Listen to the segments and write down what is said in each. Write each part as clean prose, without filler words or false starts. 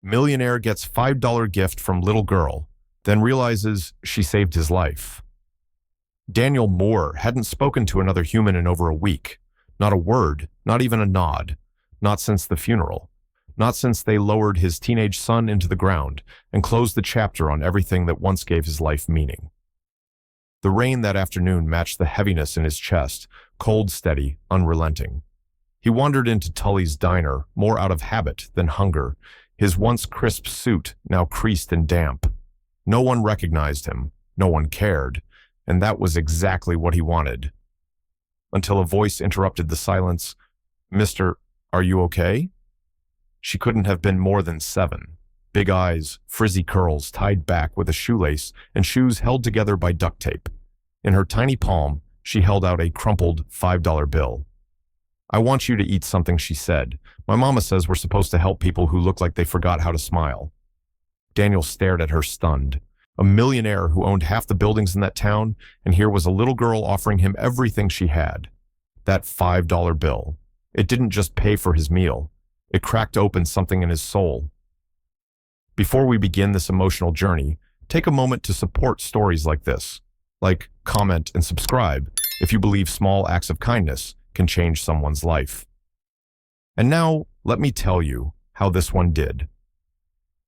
Millionaire gets $5 gift from little girl, then realizes she saved his life. Daniel Moore hadn't spoken to another human in over a week. Not a word, not even a nod. Not since the funeral. Not since they lowered his teenage son into the ground and closed the chapter on everything that once gave his life meaning. The rain that afternoon matched the heaviness in his chest, cold, steady, unrelenting. He wandered into Tully's diner, more out of habit than hunger, his once crisp suit now creased and damp. No one recognized him, no one cared, and that was exactly what he wanted. Until a voice interrupted the silence. "Mister, are you okay?" She couldn't have been more than 7. Big eyes, frizzy curls tied back with a shoelace, and shoes held together by duct tape. In her tiny palm, she held out a crumpled $5 bill. "I want you to eat something," she said. "My mama says we're supposed to help people who look like they forgot how to smile." Daniel stared at her stunned. A millionaire who owned half the buildings in that town, and here was a little girl offering him everything she had. That $5 bill. It didn't just pay for his meal. It cracked open something in his soul. Before we begin this emotional journey, take a moment to support stories like this. Like, comment, and subscribe if you believe small acts of kindness can change someone's life. And now, let me tell you how this one did.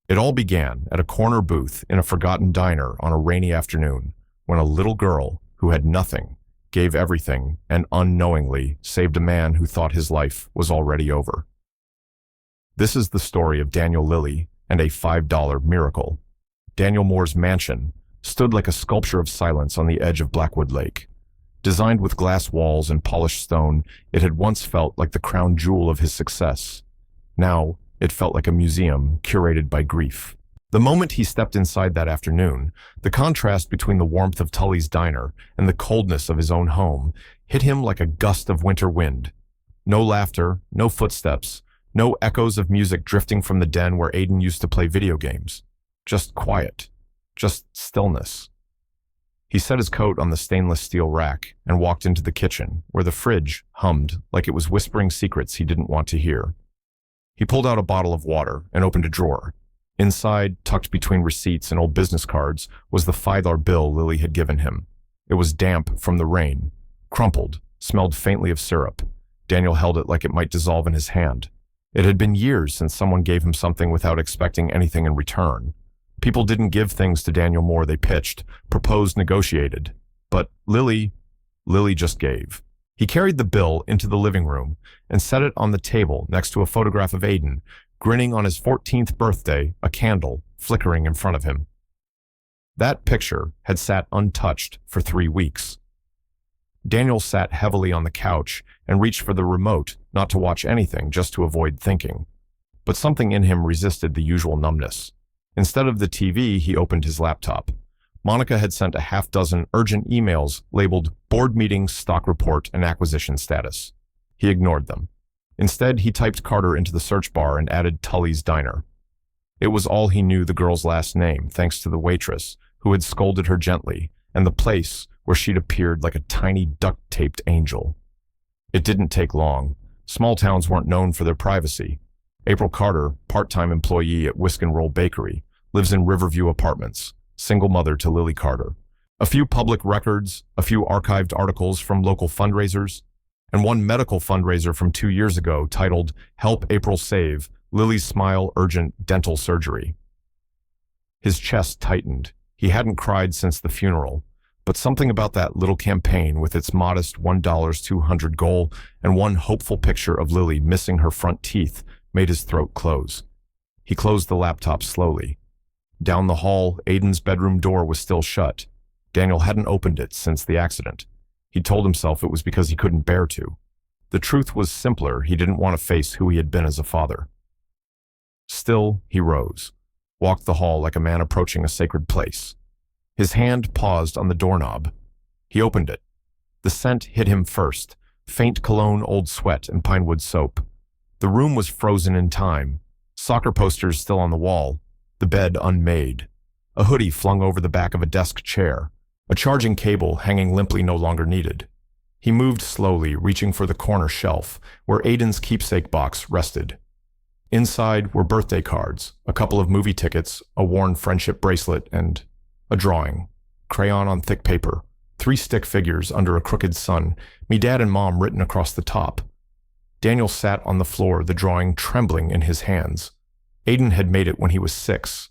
It all began at a corner booth in a forgotten diner on a rainy afternoon when a little girl who had nothing gave everything and unknowingly saved a man who thought his life was already over. This is the story of Daniel Lilly and a $5 miracle. Daniel Moore's mansion stood like a sculpture of silence on the edge of Blackwood Lake. Designed with glass walls and polished stone, it had once felt like the crown jewel of his success. Now, it felt like a museum curated by grief. The moment he stepped inside that afternoon, the contrast between the warmth of Tully's diner and the coldness of his own home hit him like a gust of winter wind. No laughter, no footsteps, no echoes of music drifting from the den where Aiden used to play video games. Just quiet. Just stillness. He set his coat on the stainless steel rack and walked into the kitchen, where the fridge hummed like it was whispering secrets he didn't want to hear. He pulled out a bottle of water and opened a drawer. Inside, tucked between receipts and old business cards, was the $5 bill Lily had given him. It was damp from the rain, crumpled, smelled faintly of syrup. Daniel held it like it might dissolve in his hand. It had been years since someone gave him something without expecting anything in return. People didn't give things to Daniel Moore they pitched, proposed, negotiated. But Lily just gave. He carried the bill into the living room and set it on the table next to a photograph of Aiden, grinning on his 14th birthday, a candle flickering in front of him. That picture had sat untouched for 3 weeks. Daniel sat heavily on the couch and reached for the remote, not to watch anything, just to avoid thinking. But something in him resisted the usual numbness. Instead of the TV, he opened his laptop. Monica had sent a half-dozen urgent emails labeled Board Meeting, Stock Report, and Acquisition Status. He ignored them. Instead, he typed Carter into the search bar and added Tully's Diner. It was all he knew the girl's last name, thanks to the waitress, who had scolded her gently, and the place where she'd appeared like a tiny duct-taped angel. It didn't take long. Small towns weren't known for their privacy. April Carter, part-time employee at Whisk and Roll Bakery, lives in Riverview Apartments, single mother to Lily Carter. A few public records, a few archived articles from local fundraisers, and one medical fundraiser from 2 years ago titled Help April Save, Lily's Smile Urgent Dental Surgery. His chest tightened. He hadn't cried since the funeral, but something about that little campaign with its modest $1.200 goal and one hopeful picture of Lily missing her front teeth made his throat close. He closed the laptop slowly. Down the hall, Aiden's bedroom door was still shut. Daniel hadn't opened it since the accident. He told himself it was because he couldn't bear to. The truth was simpler. He didn't want to face who he had been as a father. Still, he rose, walked the hall like a man approaching a sacred place. His hand paused on the doorknob. He opened it. The scent hit him first, faint cologne, old sweat, and pinewood soap. The room was frozen in time, soccer posters still on the wall, the bed unmade, a hoodie flung over the back of a desk chair, a charging cable hanging limply no longer needed. He moved slowly, reaching for the corner shelf where Aiden's keepsake box rested. Inside were birthday cards, a couple of movie tickets, a worn friendship bracelet, and a drawing. Crayon on thick paper. 3 stick figures under a crooked sun, me dad and mom written across the top. Daniel sat on the floor, the drawing trembling in his hands. Aiden had made it when he was 6.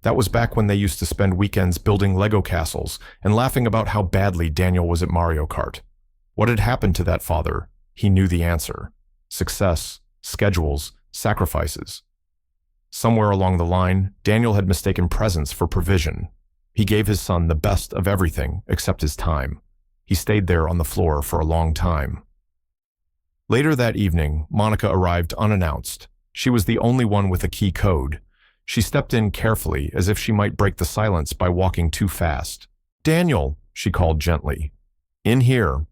That was back when they used to spend weekends building Lego castles and laughing about how badly Daniel was at Mario Kart. What had happened to that father? He knew the answer. Success, schedules, sacrifices. Somewhere along the line, Daniel had mistaken presence for provision. He gave his son the best of everything except his time. He stayed there on the floor for a long time. Later that evening, Monica arrived unannounced. She was the only one with a key code. She stepped in carefully, as if she might break the silence by walking too fast. "Daniel," she called gently. "In here."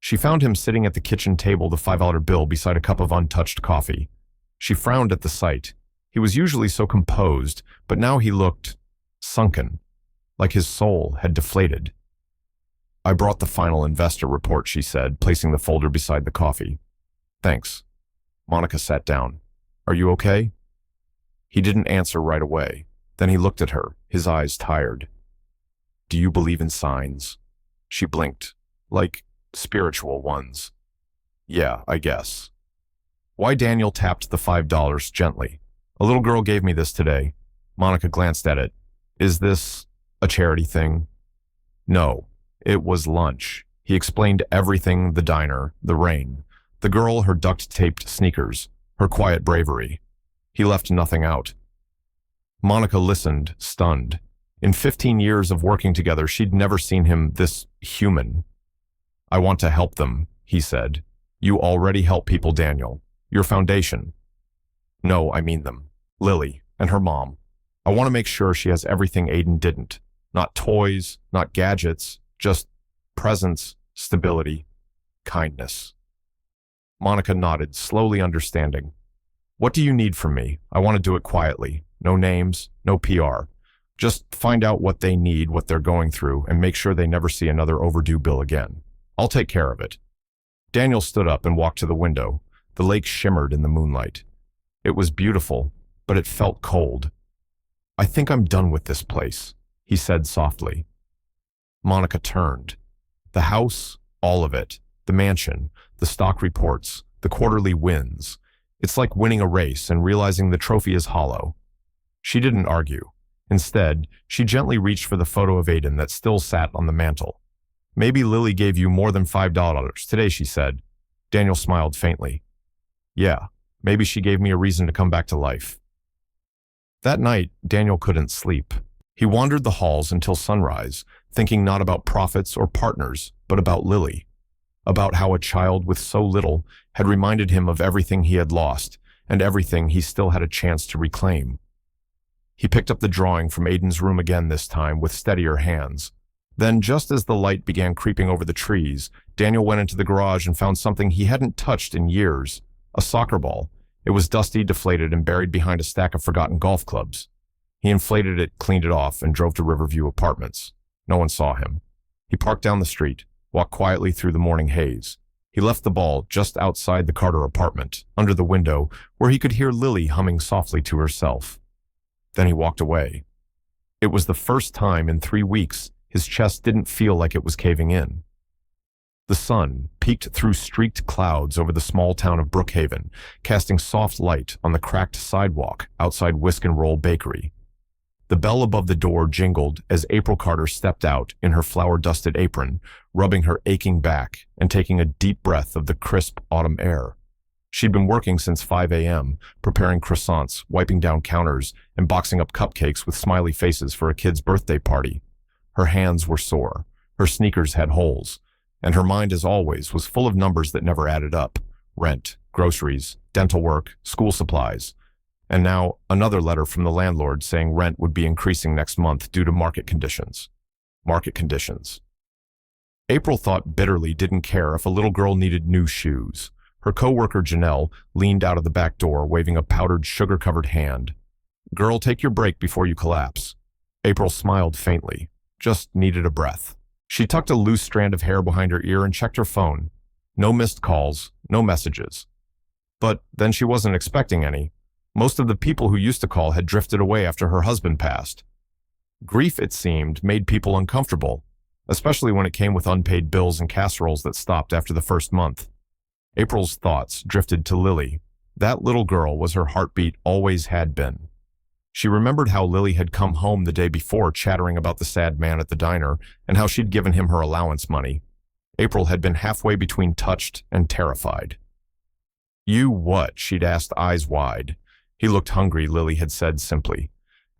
She found him sitting at the kitchen table, the $5 bill beside a cup of untouched coffee. She frowned at the sight. He was usually so composed, but now he looked sunken, like his soul had deflated. "I brought the final investor report," she said, placing the folder beside the coffee. "Thanks." Monica sat down. "Are you okay?" He didn't answer right away. Then he looked at her, his eyes tired. "Do you believe in signs?" She blinked. "Like spiritual ones." "Yeah, I guess." Why Daniel tapped the $5 gently. "A little girl gave me this today." Monica glanced at it. "Is this a charity thing?" "No, it was lunch." He explained everything: the diner, the rain, the girl, her duct-taped sneakers, her quiet bravery. He left nothing out. Monica listened, stunned. In 15 years of working together, she'd never seen him this human. "I want to help them," he said. "You already help people, Daniel. Your foundation." "No, I mean them. Lily and her mom. I want to make sure she has everything Aiden didn't. Not toys, not gadgets, just presence, stability, kindness." Monica nodded, slowly understanding. "What do you need from me? I want to do it quietly. No names, no PR. Just find out what they need, what they're going through, and make sure they never see another overdue bill again. I'll take care of it." Daniel stood up and walked to the window. The lake shimmered in the moonlight. It was beautiful, but it felt cold. "I think I'm done with this place," he said softly. Monica turned. The house, all of it, the mansion, the stock reports, the quarterly wins. It's like winning a race and realizing the trophy is hollow. She didn't argue. Instead, she gently reached for the photo of Aiden that still sat on the mantel. "Maybe Lily gave you more than $5 today," she said. Daniel smiled faintly. "Yeah, maybe she gave me a reason to come back to life." That night, Daniel couldn't sleep. He wandered the halls until sunrise, thinking not about profits or partners, but about Lily. About how a child with so little had reminded him of everything he had lost and everything he still had a chance to reclaim. He picked up the drawing from Aiden's room again, this time with steadier hands. Then, just as the light began creeping over the trees, Daniel went into the garage and found something he hadn't touched in years: a soccer ball. It was dusty, deflated, and buried behind a stack of forgotten golf clubs. He inflated it, cleaned it off, and drove to Riverview Apartments. No one saw him. He parked down the street, walked quietly through the morning haze. He left the ball just outside the Carter apartment, under the window, where he could hear Lily humming softly to herself. Then he walked away. It was the first time in 3 weeks his chest didn't feel like it was caving in. The sun peeked through streaked clouds over the small town of Brookhaven, casting soft light on the cracked sidewalk outside Whisk and Roll Bakery. The bell above the door jingled as April Carter stepped out in her flour-dusted apron, rubbing her aching back and taking a deep breath of the crisp autumn air. She'd been working since 5 a.m., preparing croissants, wiping down counters, and boxing up cupcakes with smiley faces for a kid's birthday party. Her hands were sore, her sneakers had holes, and her mind, as always, was full of numbers that never added up: rent, groceries, dental work, school supplies. And now another letter from the landlord saying rent would be increasing next month due to market conditions. Market conditions. April thought bitterly didn't care if a little girl needed new shoes. Her coworker Janelle leaned out of the back door, waving a powdered, sugar-covered hand. "Girl, take your break before you collapse." April smiled faintly, just needed a breath. She tucked a loose strand of hair behind her ear and checked her phone. No missed calls, no messages. But then she wasn't expecting any. Most of the people who used to call had drifted away after her husband passed. Grief, it seemed, made people uncomfortable, especially when it came with unpaid bills and casseroles that stopped after the first month. April's thoughts drifted to Lily. That little girl was her heartbeat, always had been. She remembered how Lily had come home the day before chattering about the sad man at the diner and how she'd given him her allowance money. April had been halfway between touched and terrified. "You what?" she'd asked, eyes wide. He looked hungry, Lily had said simply.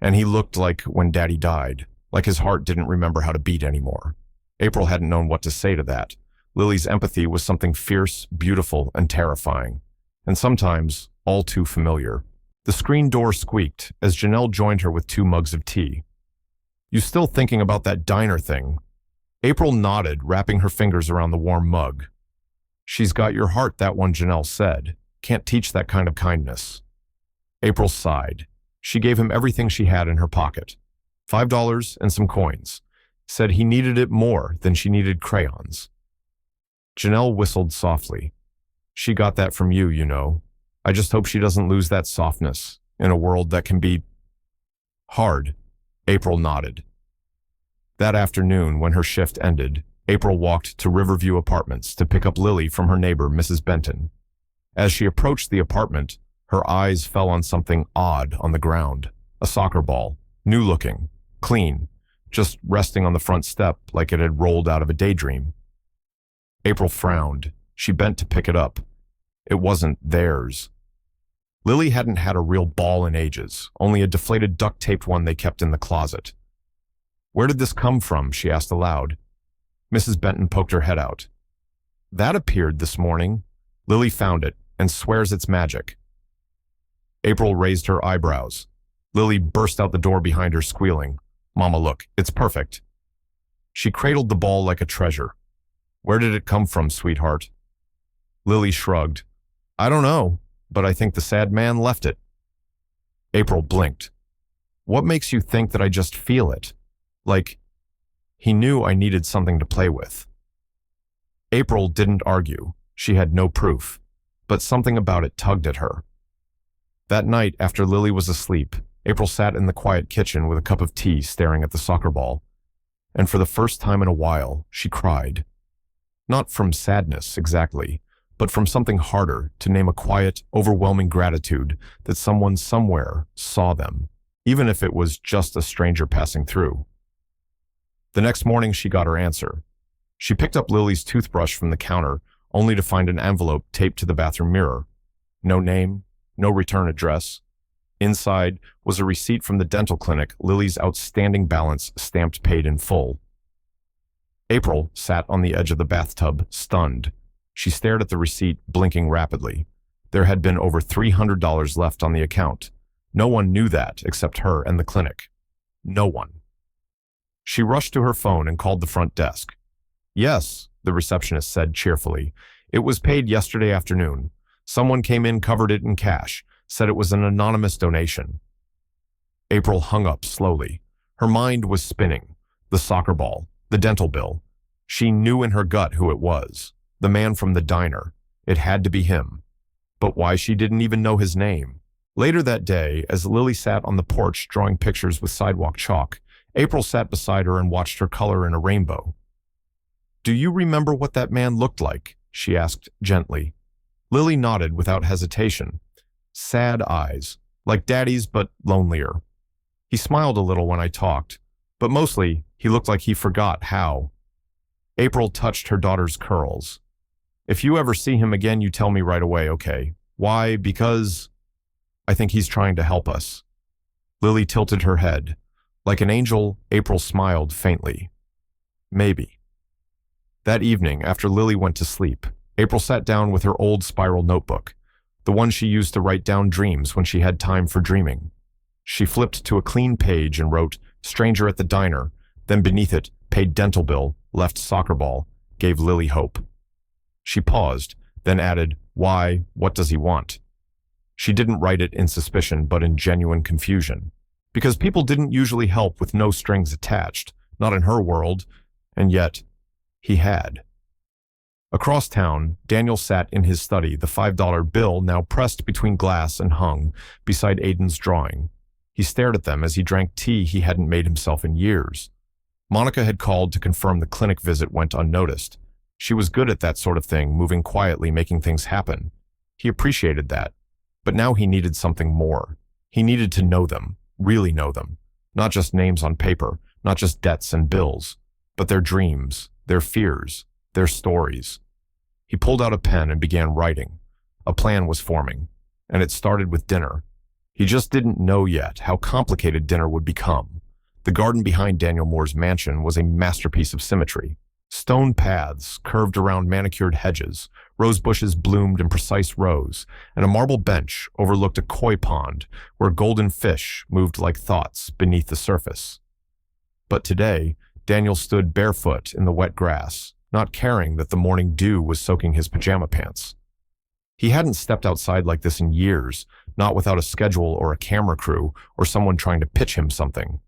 And he looked like when Daddy died, like his heart didn't remember how to beat anymore. April hadn't known what to say to that. Lily's empathy was something fierce, beautiful, and terrifying, and sometimes all too familiar. The screen door squeaked as Janelle joined her with 2 mugs of tea. "You still thinking about that diner thing?" April nodded, wrapping her fingers around the warm mug. "She's got your heart," that one, Janelle said. "Can't teach that kind of kindness." April sighed. She gave him everything she had in her pocket. $5 and some coins. Said he needed it more than she needed crayons. Janelle whistled softly. "She got that from you, you know. I just hope she doesn't lose that softness in a world that can be hard." April nodded. That afternoon, when her shift ended, April walked to Riverview Apartments to pick up Lily from her neighbor, Mrs. Benton. As she approached the apartment, her eyes fell on something odd on the ground. A soccer ball, new-looking, clean, just resting on the front step like it had rolled out of a daydream. April frowned. She bent to pick it up. It wasn't theirs. Lily hadn't had a real ball in ages, only a deflated duct-taped one they kept in the closet. "Where did this come from?" she asked aloud. Mrs. Benton poked her head out. "That appeared this morning. Lily found it and swears it's magic." April raised her eyebrows. Lily burst out the door behind her, squealing, "Mama, look, it's perfect." She cradled the ball like a treasure. "Where did it come from, sweetheart?" Lily shrugged. "I don't know, but I think the sad man left it." April blinked. "What makes you think that I just feel it? Like, he knew I needed something to play with." April didn't argue. She had no proof, but something about it tugged at her. That night, after Lily was asleep, April sat in the quiet kitchen with a cup of tea staring at the soccer ball. And for the first time in a while, she cried. Not from sadness, exactly, but from something harder, to name a quiet, overwhelming gratitude that someone somewhere saw them, even if it was just a stranger passing through. The next morning, she got her answer. She picked up Lily's toothbrush from the counter, only to find an envelope taped to the bathroom mirror. No name, no return address. Inside was a receipt from the dental clinic, Lily's outstanding balance stamped paid in full. April sat on the edge of the bathtub, stunned. She stared at the receipt, blinking rapidly. There had been over $300 left on the account. No one knew that except her and the clinic. No one. She rushed to her phone and called the front desk. "Yes," the receptionist said cheerfully. "It was paid yesterday afternoon. Someone came in, covered it in cash, said it was an anonymous donation." April hung up slowly. Her mind was spinning. The soccer ball, the dental bill. She knew in her gut who it was. The man from the diner. It had to be him. But why she didn't even know his name? Later that day, as Lily sat on the porch drawing pictures with sidewalk chalk, April sat beside her and watched her color in a rainbow. "Do you remember what that man looked like?" she asked gently. Lily nodded without hesitation. Sad eyes, like Daddy's but lonelier. He smiled a little when I talked, but mostly he looked like he forgot how. April touched her daughter's curls. "If you ever see him again, you tell me right away, okay? Why? Because I think he's trying to help us." Lily tilted her head. Like an angel, April smiled faintly. "Maybe." That evening, after Lily went to sleep, April sat down with her old spiral notebook, the one she used to write down dreams when she had time for dreaming. She flipped to a clean page and wrote, "Stranger at the diner," then beneath it, "Paid dental bill, left soccer ball, gave Lily hope." She paused, then added, "Why, what does he want?" She didn't write it in suspicion, but in genuine confusion. Because people didn't usually help with no strings attached, not in her world, and yet he had. Across town, Daniel sat in his study, the $5 bill now pressed between glass and hung beside Aiden's drawing. He stared at them as he drank tea he hadn't made himself in years. Monica had called to confirm the clinic visit went unnoticed. She was good at that sort of thing, moving quietly, making things happen. He appreciated that. But now he needed something more. He needed to know them, really know them. Not just names on paper, not just debts and bills, but their dreams, their fears, their stories. He pulled out a pen and began writing. A plan was forming, and it started with dinner. He just didn't know yet how complicated dinner would become. The garden behind Daniel Moore's mansion was a masterpiece of symmetry. Stone paths curved around manicured hedges, rose bushes bloomed in precise rows, and a marble bench overlooked a koi pond where golden fish moved like thoughts beneath the surface. But today, Daniel stood barefoot in the wet grass, not caring that the morning dew was soaking his pajama pants. He hadn't stepped outside like this in years, not without a schedule or a camera crew or someone trying to pitch him something.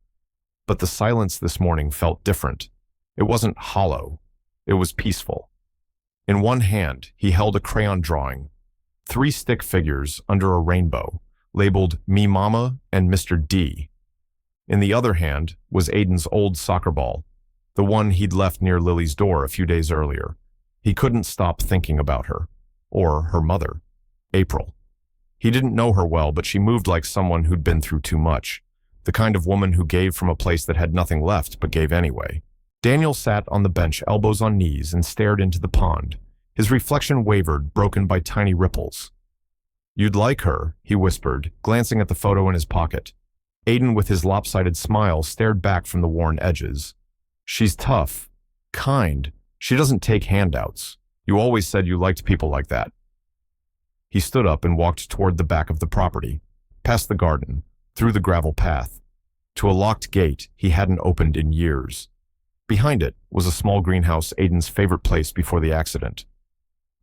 But the silence this morning felt different. It wasn't hollow. It was peaceful. In one hand, he held a crayon drawing, 3 stick figures under a rainbow, labeled Me Mama and Mr. D. In the other hand was Aiden's old soccer ball, the one he'd left near Lily's door a few days earlier. He couldn't stop thinking about her, or her mother, April. He didn't know her well, but she moved like someone who'd been through too much, the kind of woman who gave from a place that had nothing left but gave anyway. Daniel sat on the bench, elbows on knees, and stared into the pond. His reflection wavered, broken by tiny ripples. "You'd like her," he whispered, glancing at the photo in his pocket. Aiden, with his lopsided smile, stared back from the worn edges. "She's tough, kind. She doesn't take handouts. You always said you liked people like that." He stood up and walked toward the back of the property, past the garden, through the gravel path, to a locked gate he hadn't opened in years. Behind it was a small greenhouse, Aiden's favorite place before the accident.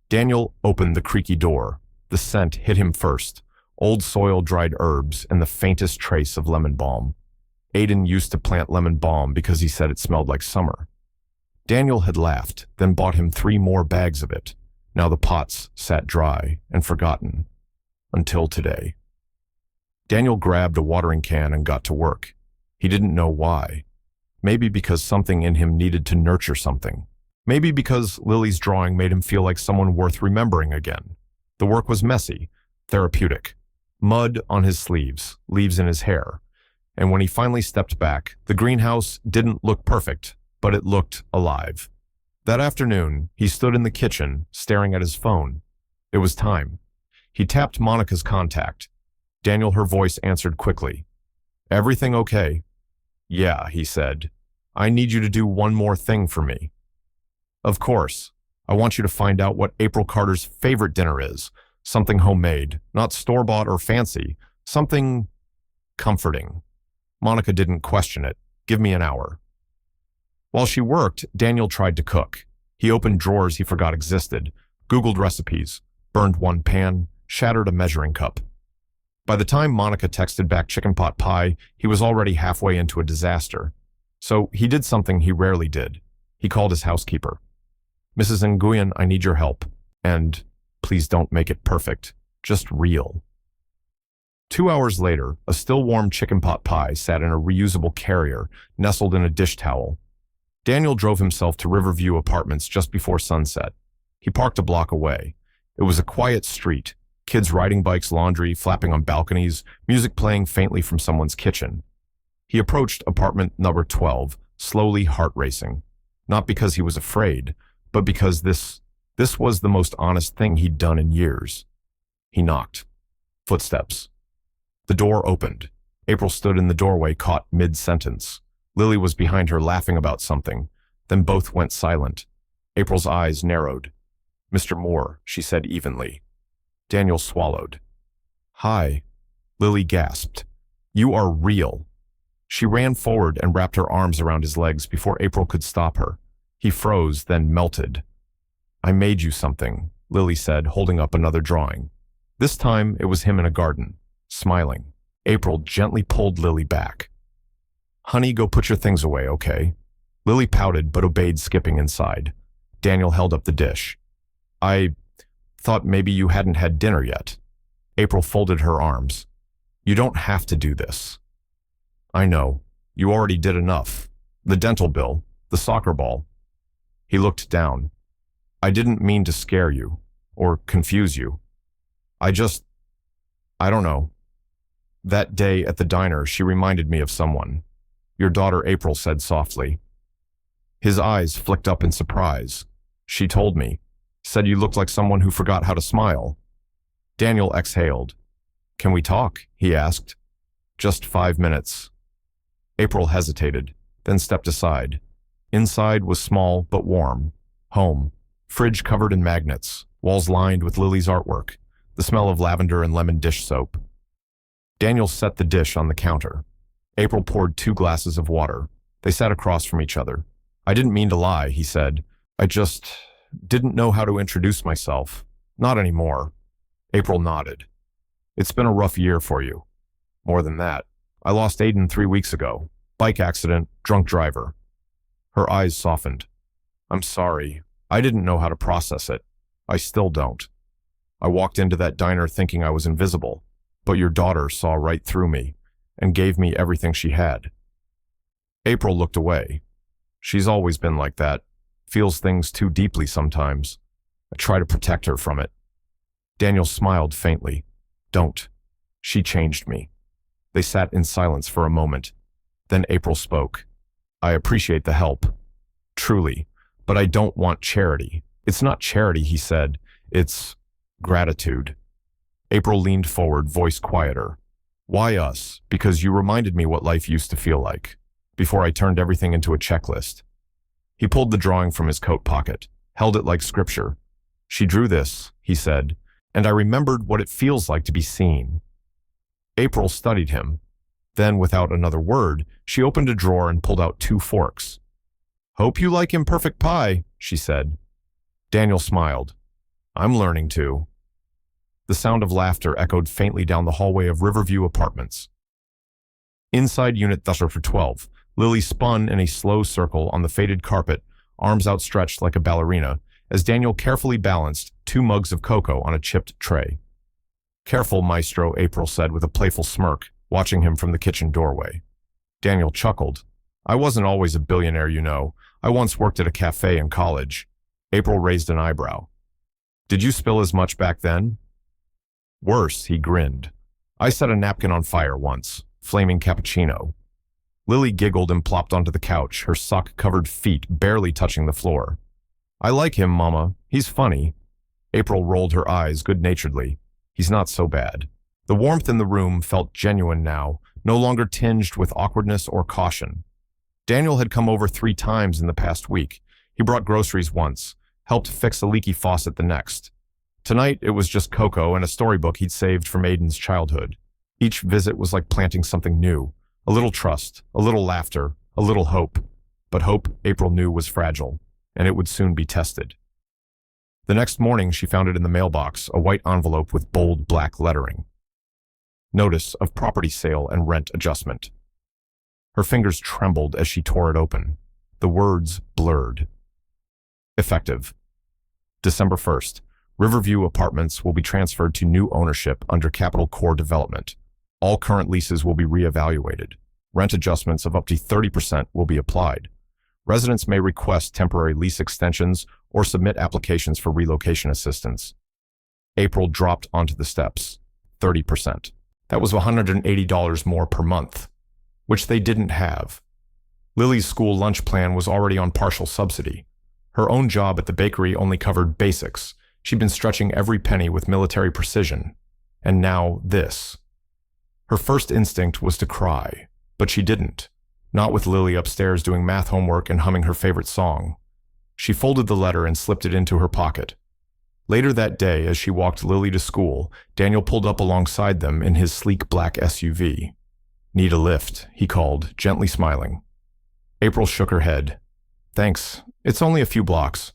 Daniel opened the creaky door. The scent hit him first, old soil, dried herbs, and the faintest trace of lemon balm. Aiden used to plant lemon balm because he said it smelled like summer. Daniel had laughed, then bought him 3 more bags of it. Now the pots sat dry and forgotten. Until today. Daniel grabbed a watering can and got to work. He didn't know why. Maybe because something in him needed to nurture something. Maybe because Lily's drawing made him feel like someone worth remembering again. The work was messy, therapeutic. Mud on his sleeves, leaves in his hair. And when he finally stepped back, the greenhouse didn't look perfect, but it looked alive. That afternoon, he stood in the kitchen, staring at his phone. It was time. He tapped Monica's contact. Daniel, her voice answered quickly. "Everything okay?" "Yeah," he said. "I need you to do one more thing for me." "Of course. I want you to find out what April Carter's favorite dinner is. Something homemade, not store-bought or fancy. Something comforting." Monica didn't question it. "Give me an hour." While she worked, Daniel tried to cook. He opened drawers he forgot existed, Googled recipes, burned one pan, shattered a measuring cup. By the time Monica texted back chicken pot pie, he was already halfway into a disaster. So he did something he rarely did. He called his housekeeper. "Mrs. Nguyen, I need your help. And please don't make it perfect, just real." 2 hours later, a still warm chicken pot pie sat in a reusable carrier, nestled in a dish towel. Daniel drove himself to Riverview Apartments just before sunset. He parked a block away. It was a quiet street, kids riding bikes, laundry flapping on balconies, music playing faintly from someone's kitchen. He approached apartment number 12, slowly, heart racing. Not because he was afraid, but because this was the most honest thing he'd done in years. He knocked. Footsteps. The door opened. April stood in the doorway, caught mid-sentence. Lily was behind her, laughing about something. Then both went silent. April's eyes narrowed. "Mr. Moore," she said evenly. Daniel swallowed. "Hi." Lily gasped. "You are real." She ran forward and wrapped her arms around his legs before April could stop her. He froze, then melted. "I made you something," Lily said, holding up another drawing. This time it was him in a garden, smiling. April gently pulled Lily back. "Honey, go put your things away, okay?" Lily pouted but obeyed, skipping inside. Daniel held up the dish. I thought maybe you hadn't had dinner yet. April folded her arms. You don't have to do this. I know. You already did enough. The dental bill, the soccer ball. He looked down. I didn't mean to scare you or confuse you. I don't know. That day at the diner, she reminded me of someone. Your daughter April said softly. His eyes flicked up in surprise. She told me. Said you looked like someone who forgot how to smile. Daniel exhaled. Can we talk? He asked. Just 5 minutes. April hesitated, then stepped aside. Inside was small but warm. Home. Fridge covered in magnets. Walls lined with Lily's artwork. The smell of lavender and lemon dish soap. Daniel set the dish on the counter. April poured 2 glasses of water. They sat across from each other. I didn't mean to lie, he said. I just didn't know how to introduce myself. Not anymore. April nodded. It's been a rough year for you. More than that. I lost Aiden 3 weeks ago. Bike accident, drunk driver. Her eyes softened. I'm sorry. I didn't know how to process it. I still don't. I walked into that diner thinking I was invisible, but your daughter saw right through me and gave me everything she had. April looked away. She's always been like that. Feels things too deeply sometimes. I try to protect her from it. Daniel smiled faintly. Don't. She changed me. They sat in silence for a moment. Then April spoke. I appreciate the help. Truly. But I don't want charity. It's not charity, he said. It's gratitude. April leaned forward, voice quieter. Why us? Because you reminded me what life used to feel like, before I turned everything into a checklist. He pulled the drawing from his coat pocket, held it like scripture. She drew this, he said, and I remembered what it feels like to be seen. April studied him. Then, without another word, she opened a drawer and pulled out 2 forks. Hope you like imperfect pie, she said. Daniel smiled. I'm learning to. The sound of laughter echoed faintly down the hallway of Riverview Apartments. Inside Unit 12, Lily spun in a slow circle on the faded carpet, arms outstretched like a ballerina, as Daniel carefully balanced 2 mugs of cocoa on a chipped tray. Careful, Maestro, April said with a playful smirk, watching him from the kitchen doorway. Daniel chuckled. I wasn't always a billionaire, you know. I once worked at a cafe in college. April raised an eyebrow. Did you spill as much back then? Worse, he grinned. I set a napkin on fire once, flaming cappuccino. Lily giggled and plopped onto the couch, her sock-covered feet barely touching the floor. I like him, Mama. He's funny. April rolled her eyes good-naturedly. He's not so bad. The warmth in the room felt genuine now, no longer tinged with awkwardness or caution. Daniel had come over 3 times in the past week. He brought groceries once, helped fix a leaky faucet the next. Tonight, it was just cocoa and a storybook he'd saved from Aiden's childhood. Each visit was like planting something new. A little trust, a little laughter, a little hope. But hope, April knew, was fragile, and it would soon be tested. The next morning, she found it in the mailbox, a white envelope with bold black lettering. Notice of property sale and rent adjustment. Her fingers trembled as she tore it open. The words blurred. Effective. December 1st. Riverview Apartments will be transferred to new ownership under Capital Core Development. All current leases will be reevaluated. Rent adjustments of up to 30% will be applied. Residents may request temporary lease extensions or submit applications for relocation assistance. April dropped onto the steps. 30%. That was $180 more per month, which they didn't have. Lily's school lunch plan was already on partial subsidy. Her own job at the bakery only covered basics. She'd been stretching every penny with military precision. And now this. Her first instinct was to cry, but she didn't. Not with Lily upstairs doing math homework and humming her favorite song. She folded the letter and slipped it into her pocket. Later that day, as she walked Lily to school, Daniel pulled up alongside them in his sleek black SUV. Need a lift, he called, gently smiling. April shook her head. Thanks, it's only a few blocks.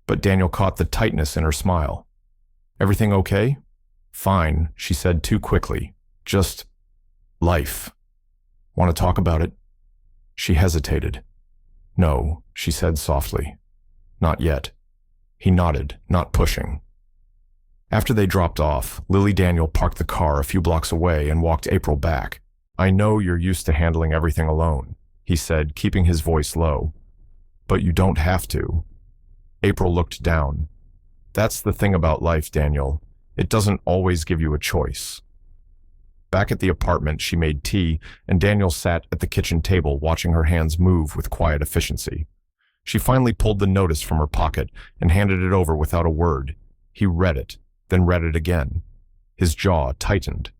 But Daniel caught the tightness in her smile. Everything okay? Fine, she said too quickly. Just life. Want to talk about it? She hesitated. No, she said softly. Not yet. He nodded, not pushing. After they dropped off, Lily Daniel parked the car a few blocks away and walked April back. "I know you're used to handling everything alone," he said, keeping his voice low. "But you don't have to." April looked down. "That's the thing about life, Daniel. It doesn't always give you a choice." Back at the apartment, she made tea, and Daniel sat at the kitchen table watching her hands move with quiet efficiency. She finally pulled the notice from her pocket and handed it over without a word. He read it, then read it again. His jaw tightened.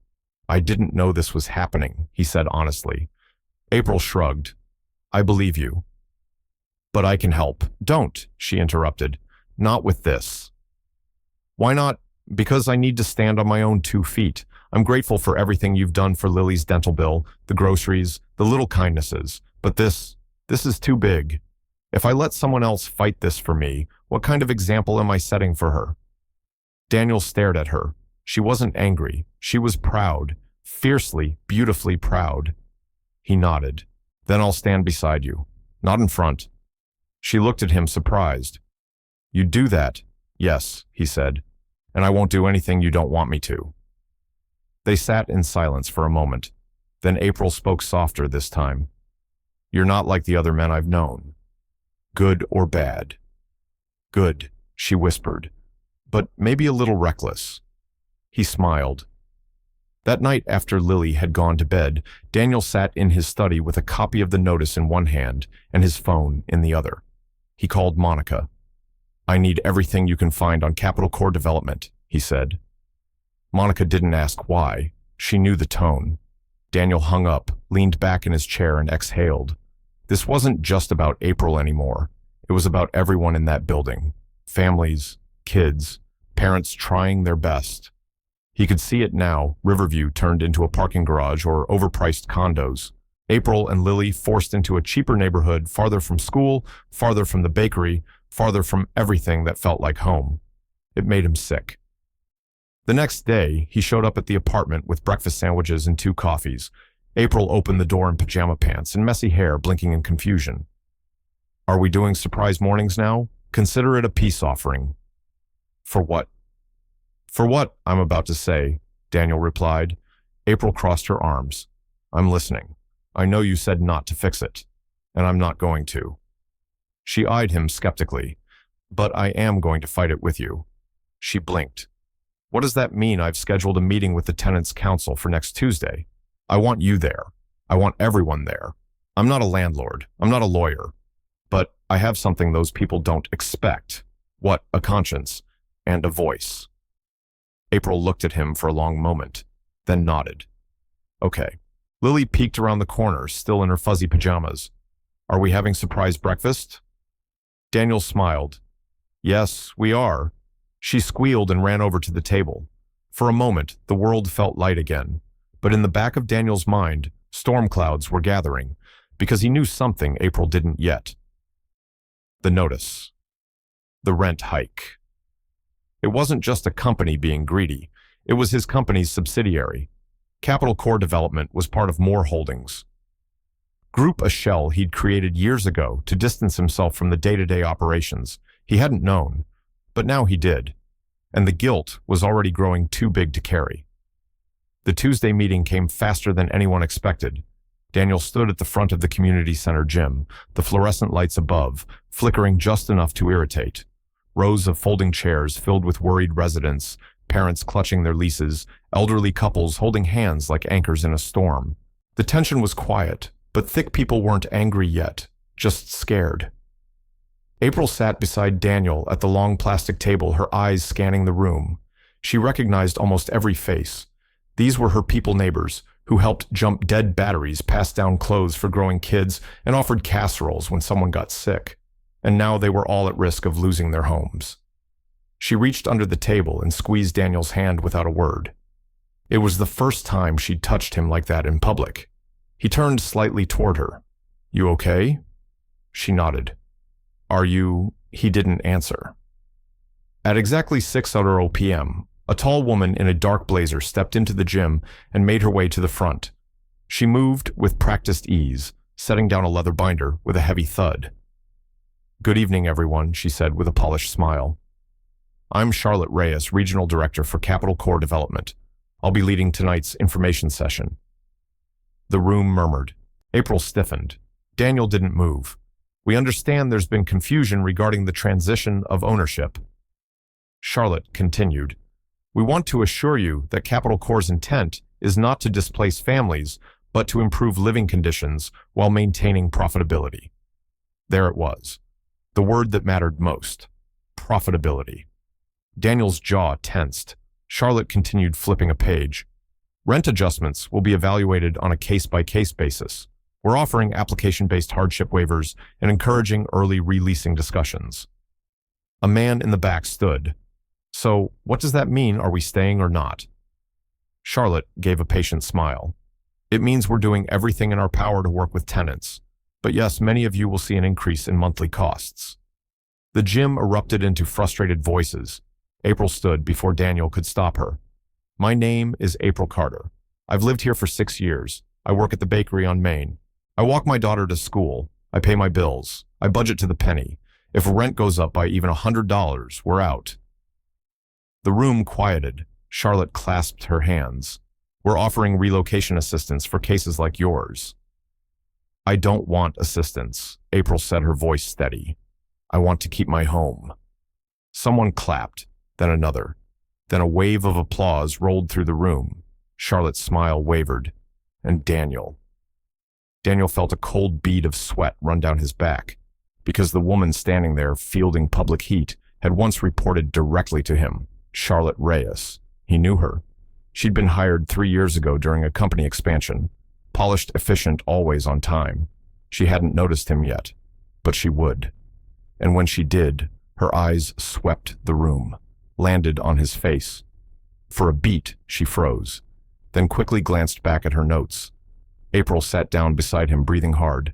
"I didn't know this was happening," he said honestly. April shrugged. "I believe you." "But I can help." "Don't," she interrupted. "Not with this." "Why not?" "Because I need to stand on my own 2 feet. I'm grateful for everything you've done for Lily's dental bill, the groceries, the little kindnesses. But this is too big. If I let someone else fight this for me, what kind of example am I setting for her?" Daniel stared at her. She wasn't angry. She was proud, fiercely, beautifully proud. He nodded. "Then I'll stand beside you. Not in front." She looked at him surprised. "You do that?" "Yes," he said. "And I won't do anything you don't want me to." They sat in silence for a moment. Then April spoke softer this time. "You're not like the other men I've known. Good or bad?" "Good," she whispered, "but maybe a little reckless." He smiled. That night after Lily had gone to bed, Daniel sat in his study with a copy of the notice in one hand and his phone in the other. He called Monica. "I need everything you can find on Capital Core Development," he said. Monica didn't ask why. She knew the tone. Daniel hung up, leaned back in his chair, and exhaled. This wasn't just about April anymore. It was about everyone in that building. Families, kids, parents trying their best. He could see it now, Riverview turned into a parking garage or overpriced condos. April and Lily forced into a cheaper neighborhood, farther from school, farther from the bakery, farther from everything that felt like home. It made him sick. The next day, he showed up at the apartment with breakfast sandwiches and 2 coffees. April opened the door in pajama pants and messy hair blinking in confusion. "Are we doing surprise mornings now? Consider it a peace offering." "For what?" "For what I'm about to say," Daniel replied. April crossed her arms. "I'm listening. I know you said not to fix it, and I'm not going to." She eyed him skeptically. "But I am going to fight it with you." She blinked. "What does that mean? I've scheduled a meeting with the Tenants' Council for next Tuesday. I want you there. I want everyone there. I'm not a landlord. I'm not a lawyer. But I have something those people don't expect." "What?" "A conscience and a voice." April looked at him for a long moment, then nodded. "Okay." Lily peeked around the corner, still in her fuzzy pajamas. "Are we having surprise breakfast?" Daniel smiled. "Yes, we are." She squealed and ran over to the table. For a moment, the world felt light again. But in the back of Daniel's mind, storm clouds were gathering, because he knew something April didn't yet. The notice. The rent hike. It wasn't just a company being greedy. It was his company's subsidiary. Capital Core Development was part of More Holdings. Group, a shell he'd created years ago to distance himself from the day-to-day operations. He hadn't known, but now he did. And the guilt was already growing too big to carry. The Tuesday meeting came faster than anyone expected. Daniel stood at the front of the community center gym, the fluorescent lights above, flickering just enough to irritate. Rows of folding chairs filled with worried residents, parents clutching their leases, elderly couples holding hands like anchors in a storm. The tension was quiet, but thick people weren't angry yet, just scared. April sat beside Daniel at the long plastic table, her eyes scanning the room. She recognized almost every face. These were her people neighbors, who helped jump dead batteries, passed down clothes for growing kids, and offered casseroles when someone got sick. And now they were all at risk of losing their homes. She reached under the table and squeezed Daniel's hand without a word. It was the first time she'd touched him like that in public. He turned slightly toward her. "You okay?" She nodded. "Are you?" He didn't answer. At exactly 6:00 p.m., a tall woman in a dark blazer stepped into the gym and made her way to the front. She moved with practiced ease, setting down a leather binder with a heavy thud. "Good evening, everyone," she said with a polished smile. I'm Charlotte Reyes, Regional Director for Capital Core Development. I'll be leading tonight's information session. The room murmured. April stiffened. Daniel didn't move. We understand there's been confusion regarding the transition of ownership. Charlotte continued. We want to assure you that Capital Core's intent is not to displace families, but to improve living conditions while maintaining profitability. There it was. The word that mattered most. Profitability. Daniel's jaw tensed. Charlotte continued flipping a page. Rent adjustments will be evaluated on a case-by-case basis. We're offering application-based hardship waivers and encouraging early releasing discussions. A man in the back stood. So, what does that mean? Are we staying or not? Charlotte gave a patient smile. It means we're doing everything in our power to work with tenants. But yes, many of you will see an increase in monthly costs. The gym erupted into frustrated voices. April stood before Daniel could stop her. My name is April Carter. I've lived here for 6 years. I work at the bakery on Main. I walk my daughter to school. I pay my bills. I budget to the penny. If rent goes up by even $100, we're out. The room quieted. Charlotte clasped her hands. We're offering relocation assistance for cases like yours. I don't want assistance, April said, her voice steady. I want to keep my home. Someone clapped, then another. Then a wave of applause rolled through the room. Charlotte's smile wavered. And Daniel. Daniel felt a cold bead of sweat run down his back, because the woman standing there, fielding public heat, had once reported directly to him, Charlotte Reyes. He knew her. She'd been hired 3 years ago during a company expansion. Polished, efficient, always on time. She hadn't noticed him yet, but she would. And when she did, her eyes swept the room, landed on his face. For a beat, she froze, then quickly glanced back at her notes. April sat down beside him, breathing hard.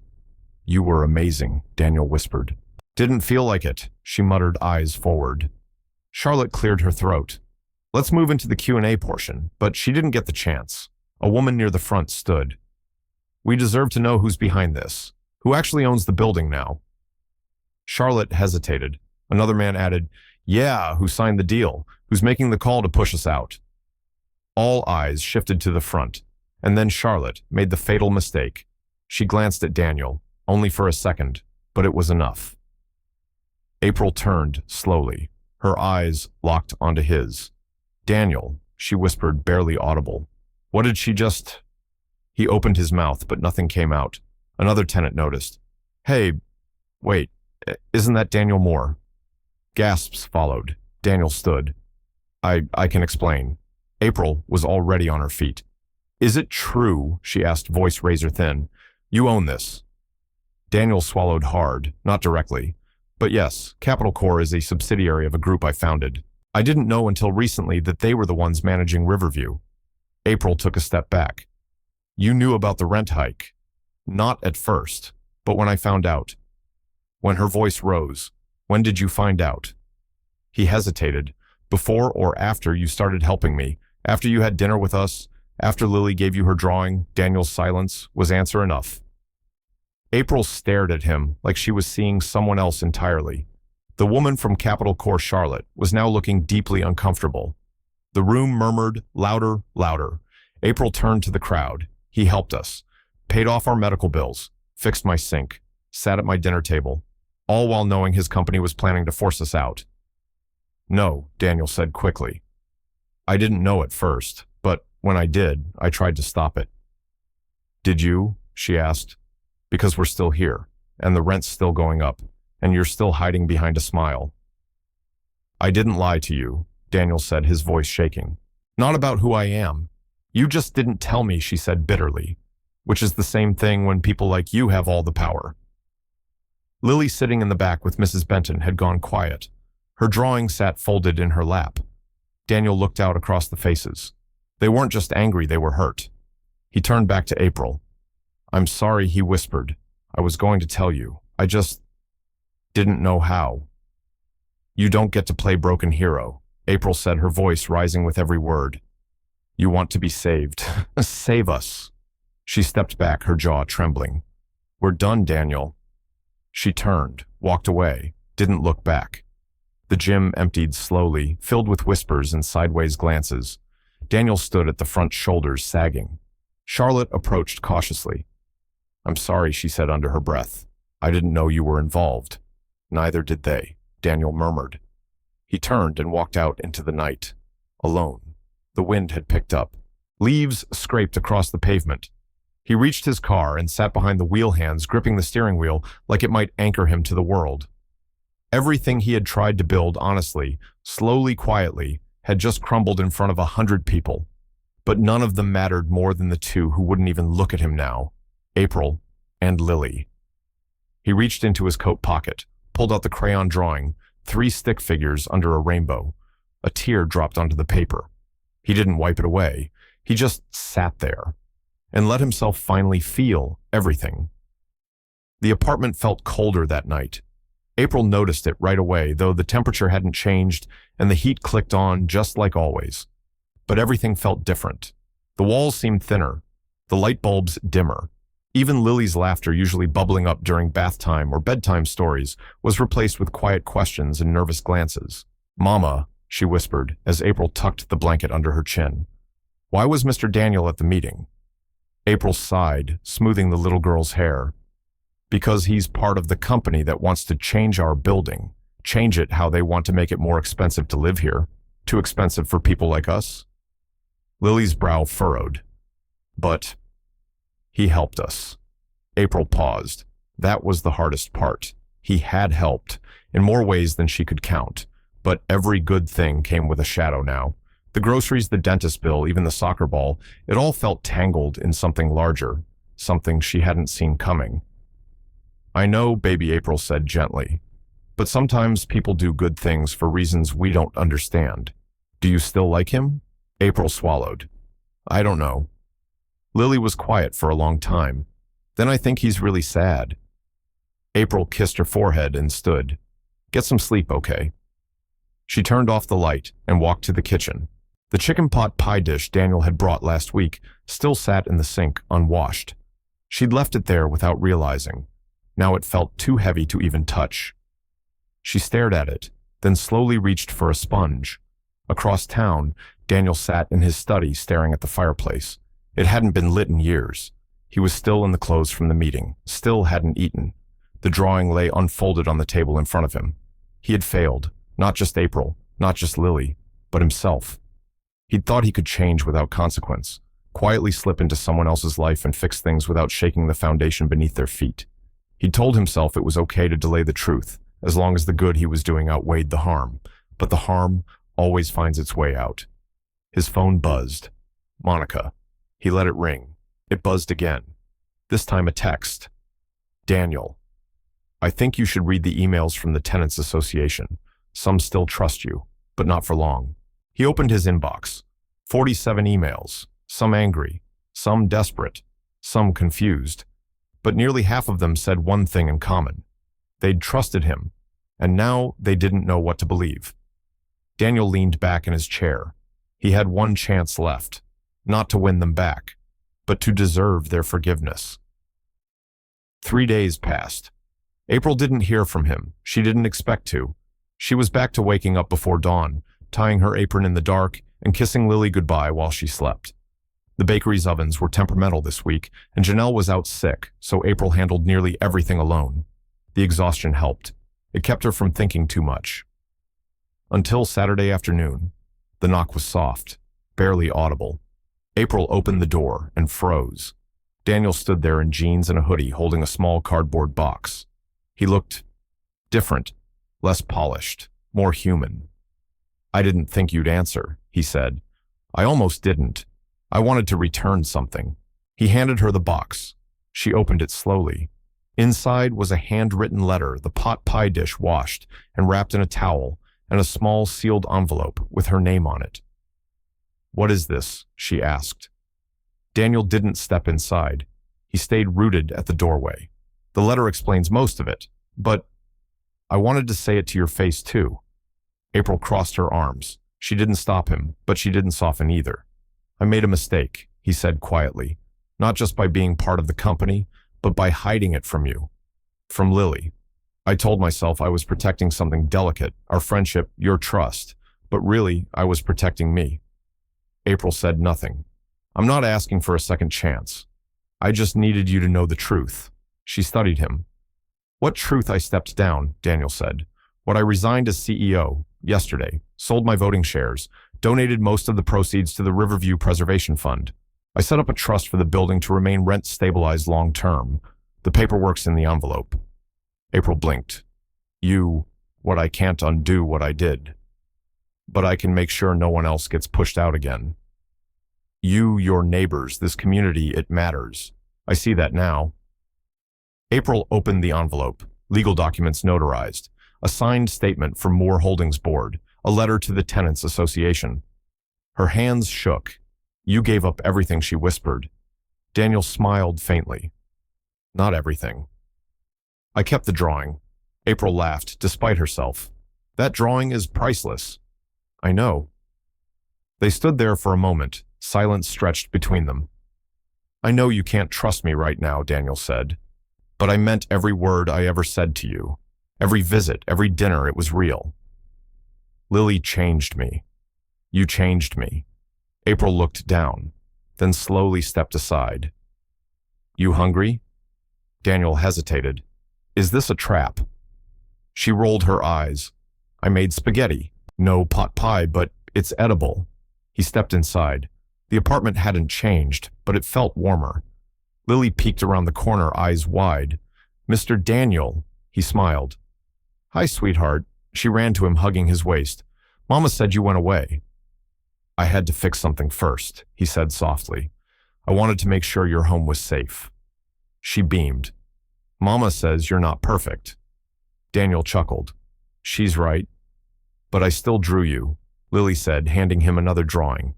You were amazing, Daniel whispered. Didn't feel like it, she muttered, eyes forward. Charlotte cleared her throat. Let's move into the Q&A portion, but she didn't get the chance. A woman near the front stood. We deserve to know who's behind this. Who actually owns the building now? Charlotte hesitated. Another man added, Yeah, who signed the deal? Who's making the call to push us out? All eyes shifted to the front, and then Charlotte made the fatal mistake. She glanced at Daniel, only for a second, but it was enough. April turned slowly, her eyes locked onto his. Daniel, she whispered, barely audible. What did she just... He opened his mouth, but nothing came out. Another tenant noticed. Hey, wait, isn't that Daniel Moore? Gasps followed. Daniel stood. I can explain. April was already on her feet. Is it true, she asked, voice razor thin. You own this. Daniel swallowed hard, not directly. But yes, Capital Core is a subsidiary of a group I founded. I didn't know until recently that they were the ones managing Riverview. April took a step back. You knew about the rent hike. Not at first, but when I found out. When her voice rose. When did you find out? He hesitated. Before or after you started helping me? After you had dinner with us? After Lily gave you her drawing? Daniel's silence was answer enough. April stared at him like she was seeing someone else entirely. The woman from Capital Core Charlotte was now looking deeply uncomfortable. The room murmured, louder, louder. April turned to the crowd. He helped us, paid off our medical bills, fixed my sink, sat at my dinner table, all while knowing his company was planning to force us out. No, Daniel said quickly. I didn't know at first, but when I did, I tried to stop it. Did you? She asked. Because we're still here, and the rent's still going up, and you're still hiding behind a smile. I didn't lie to you, Daniel said, his voice shaking. Not about who I am. You just didn't tell me, she said bitterly, which is the same thing when people like you have all the power. Lily, sitting in the back with Mrs. Benton, had gone quiet. Her drawing sat folded in her lap. Daniel looked out across the faces. They weren't just angry, they were hurt. He turned back to April. I'm sorry, he whispered. I was going to tell you. I just didn't know how. You don't get to play broken hero, April said, her voice rising with every word. You want to be saved. Save us. She stepped back, her jaw trembling. We're done, Daniel. She turned, walked away, didn't look back. The The gym emptied slowly, filled with whispers and sideways glances. Daniel stood at the front, shoulders sagging. Charlotte approached cautiously. "I'm sorry," she said under her breath. "I didn't know you were involved." "Neither did they," Daniel murmured. He turned and walked out into the night, alone. The wind had picked up. Leaves scraped across the pavement. He reached his car and sat behind the wheel, hands gripping the steering wheel like it might anchor him to the world. Everything he had tried to build honestly, slowly, quietly, had just crumbled in front of 100 people. But none of them mattered more than the two who wouldn't even look at him now, April and Lily. He reached into his coat pocket, pulled out the crayon drawing, 3 stick figures under a rainbow. A tear dropped onto the paper. He didn't wipe it away. He just sat there and let himself finally feel everything. The apartment felt colder that night. April noticed it right away, though the temperature hadn't changed and the heat clicked on just like always. But everything felt different. The walls seemed thinner, the light bulbs dimmer. Even Lily's laughter, usually bubbling up during bath time or bedtime stories, was replaced with quiet questions and nervous glances. "Mama," she whispered as April tucked the blanket under her chin. "Why was Mr. Daniel at the meeting?" April sighed, smoothing the little girl's hair. "Because he's part of the company that wants to change our building. Change it how they want to make it more expensive to live here. Too expensive for people like us." Lily's brow furrowed. "But he helped us." April paused. That was the hardest part. He had helped, in more ways than she could count. But every good thing came with a shadow now. The groceries, the dentist bill, even the soccer ball, it all felt tangled in something larger, something she hadn't seen coming. "I know," baby April said gently, "but sometimes people do good things for reasons we don't understand. Do you still like him?" April swallowed. "I don't know." Lily was quiet for a long time. "Then I think he's really sad." April kissed her forehead and stood. "Get some sleep, okay?" She turned off the light and walked to the kitchen. The chicken pot pie dish Daniel had brought last week still sat in the sink, unwashed. She'd left it there without realizing. Now it felt too heavy to even touch. She stared at it, then slowly reached for a sponge. Across town, Daniel sat in his study staring at the fireplace. It hadn't been lit in years. He was still in the clothes from the meeting, still hadn't eaten. The drawing lay unfolded on the table in front of him. He had failed, not just April, not just Lily, but himself. He'd thought he could change without consequence, quietly slip into someone else's life and fix things without shaking the foundation beneath their feet. He'd told himself it was okay to delay the truth, as long as the good he was doing outweighed the harm. But the harm always finds its way out. His phone buzzed. Monica. He let it ring. It buzzed again. This time a text. "Daniel, I think you should read the emails from the Tenants Association. Some still trust you, but not for long." He opened his inbox. 47 emails, some angry, some desperate, some confused. But nearly half of them said one thing in common. They'd trusted him, and now they didn't know what to believe. Daniel leaned back in his chair. He had one chance left, not to win them back, but to deserve their forgiveness. 3 days passed. April didn't hear from him. She didn't expect to. She was back to waking up before dawn, tying her apron in the dark and kissing Lily goodbye while she slept. The bakery's ovens were temperamental this week, and Janelle was out sick, so April handled nearly everything alone. The exhaustion helped. It kept her from thinking too much. Until Saturday afternoon. The knock was soft, barely audible. April opened the door and froze. Daniel stood there in jeans and a hoodie, holding a small cardboard box. He looked different, less polished, more human. "I didn't think you'd answer," he said. "I almost didn't. I wanted to return something." He handed her the box. She opened it slowly. Inside was a handwritten letter, the pot pie dish washed and wrapped in a towel, and a small sealed envelope with her name on it. "What is this?" she asked. Daniel didn't step inside. He stayed rooted at the doorway. "The letter explains most of it, but I wanted to say it to your face too." April crossed her arms. She didn't stop him, but she didn't soften either. "I made a mistake," he said quietly, "not just by being part of the company, but by hiding it from you. From Lily. I told myself I was protecting something delicate, our friendship, your trust, but really, I was protecting me. April said nothing. I'm not asking for a second chance. I just needed you to know the truth. She studied him. What truth? I stepped down, Daniel said. What I resigned as CEO, yesterday, sold my voting shares, donated most of the proceeds to the Riverview Preservation Fund. I set up a trust for the building to remain rent-stabilized long-term. The paperwork's in the envelope. April blinked. What I can't undo what I did. But I can make sure no one else gets pushed out again. Your neighbors, this community, it matters. I see that now. April opened the envelope, legal documents notarized, a signed statement from Moore Holdings Board, a letter to the Tenants Association. Her hands shook. You gave up everything, she whispered. Daniel smiled faintly. Not everything. I kept the drawing. April laughed, despite herself. That drawing is priceless. I know. They stood there for a moment, silence stretched between them. I know you can't trust me right now, Daniel said. But I meant every word I ever said to you. Every visit, every dinner, it was real. Lily changed me. You changed me. April looked down, then slowly stepped aside. You hungry? Daniel hesitated. Is this a trap? She rolled her eyes. I made spaghetti. No pot pie, but it's edible. He stepped inside. The apartment hadn't changed, but it felt warmer. Lily peeked around the corner, eyes wide. Mr. Daniel, he smiled. Hi, sweetheart. She ran to him, hugging his waist. Mama said you went away. I had to fix something first, he said softly. I wanted to make sure your home was safe. She beamed. Mama says you're not perfect. Daniel chuckled. She's right. But I still drew you, Lily said, handing him another drawing.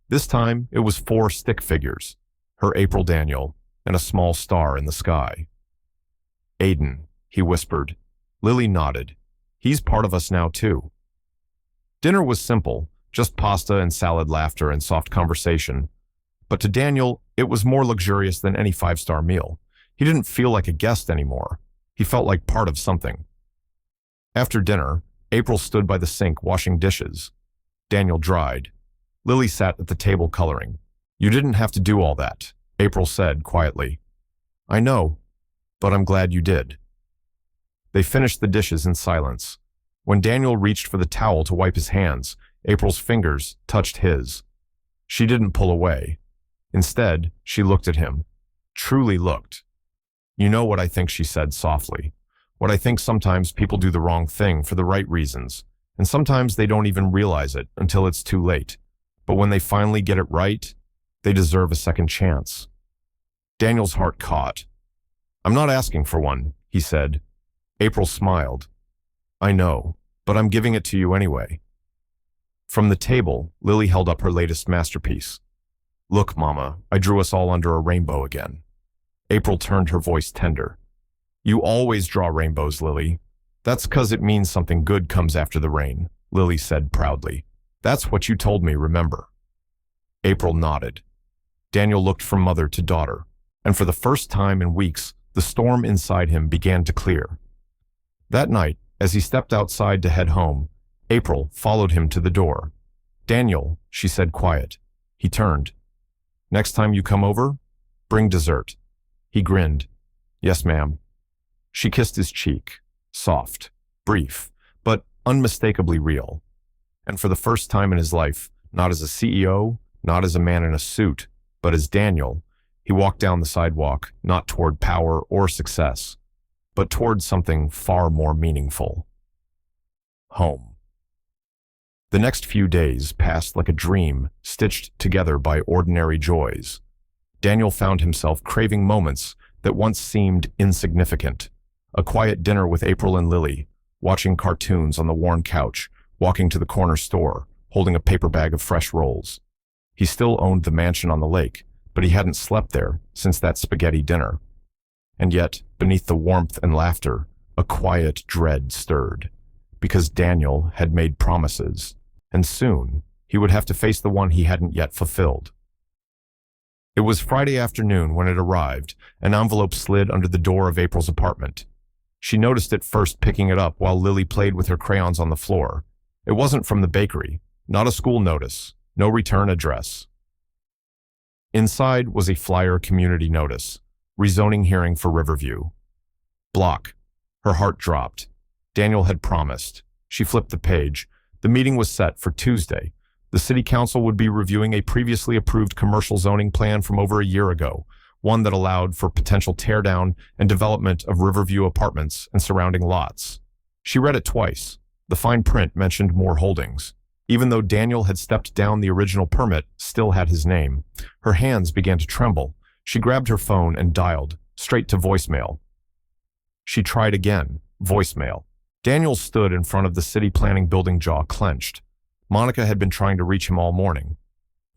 This time, it was 4 stick figures, her April Daniel, and a small star in the sky. Aiden, he whispered. Lily nodded. He's part of us now, too. Dinner was simple, just pasta and salad, laughter and soft conversation. But to Daniel, it was more luxurious than any 5-star meal. He didn't feel like a guest anymore. He felt like part of something. After dinner, April stood by the sink washing dishes. Daniel dried. Lily sat at the table coloring. You didn't have to do all that, April said quietly. I know, but I'm glad you did. They finished the dishes in silence. When Daniel reached for the towel to wipe his hands, April's fingers touched his. She didn't pull away. Instead, she looked at him. Truly looked. You know what I think, she said softly. What I think sometimes people do the wrong thing for the right reasons, and sometimes they don't even realize it until it's too late. But when they finally get it right, they deserve a second chance. Daniel's heart caught. I'm not asking for one, he said. April smiled. I know, but I'm giving it to you anyway. From the table, Lily held up her latest masterpiece. Look, Mama, I drew us all under a rainbow again. April turned, her voice tender. You always draw rainbows, Lily. That's 'cause it means something good comes after the rain, Lily said proudly. That's what you told me, remember? April nodded. Daniel looked from mother to daughter, and for the first time in weeks, the storm inside him began to clear. That night, as he stepped outside to head home, April followed him to the door. Daniel, she said quiet. He turned. Next time you come over, bring dessert. He grinned. Yes, ma'am. She kissed his cheek, soft, brief, but unmistakably real. And for the first time in his life, not as a CEO, not as a man in a suit, but as Daniel, he walked down the sidewalk, not toward power or success, but toward something far more meaningful. Home. The next few days passed like a dream, stitched together by ordinary joys. Daniel found himself craving moments that once seemed insignificant. A quiet dinner with April and Lily, watching cartoons on the worn couch, walking to the corner store, holding a paper bag of fresh rolls. He still owned the mansion on the lake, but he hadn't slept there since that spaghetti dinner. And yet, beneath the warmth and laughter, a quiet dread stirred, because Daniel had made promises, and soon he would have to face the one he hadn't yet fulfilled. It was Friday afternoon when it arrived. An envelope slid under the door of April's apartment. She noticed it first, picking it up while Lily played with her crayons on the floor. It wasn't from the bakery, not a school notice, no return address. Inside was a flyer community notice, rezoning hearing for Riverview. Block. Her heart dropped. Daniel had promised. She flipped the page. The meeting was set for Tuesday. The city council would be reviewing a previously approved commercial zoning plan from over a year ago, one that allowed for potential teardown and development of Riverview apartments and surrounding lots. She read it twice. The fine print mentioned more holdings. Even though Daniel had stepped down, the original permit still had his name. Her hands began to tremble. She grabbed her phone and dialed, straight to voicemail. She tried again, voicemail. Daniel stood in front of the city planning building, jaw clenched. Monica had been trying to reach him all morning.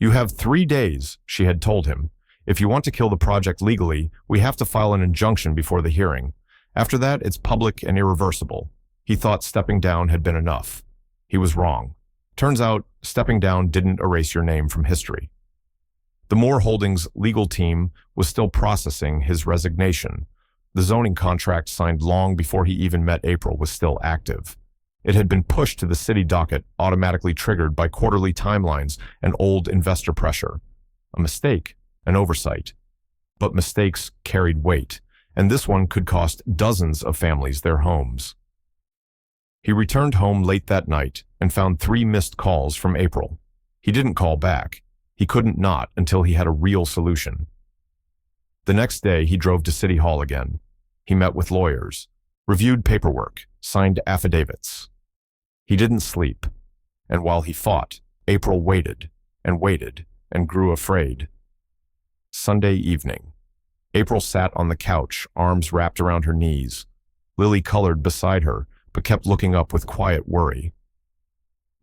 "You have 3 days," she had told him. "If you want to kill the project legally, we have to file an injunction before the hearing. After that, it's public and irreversible." He thought stepping down had been enough. He was wrong. Turns out, stepping down didn't erase your name from history. The Moore Holdings legal team was still processing his resignation. The zoning contract, signed long before he even met April, was still active. It had been pushed to the city docket, automatically triggered by quarterly timelines and old investor pressure. A mistake, an oversight. But mistakes carried weight, and this one could cost dozens of families their homes. He returned home late that night and found 3 missed calls from April. He didn't call back. He couldn't not until he had a real solution. The next day, he drove to City Hall again. He met with lawyers, reviewed paperwork, signed affidavits. He didn't sleep, and while he fought, April waited and grew afraid. Sunday evening. April sat on the couch, arms wrapped around her knees. Lily colored beside her, but kept looking up with quiet worry.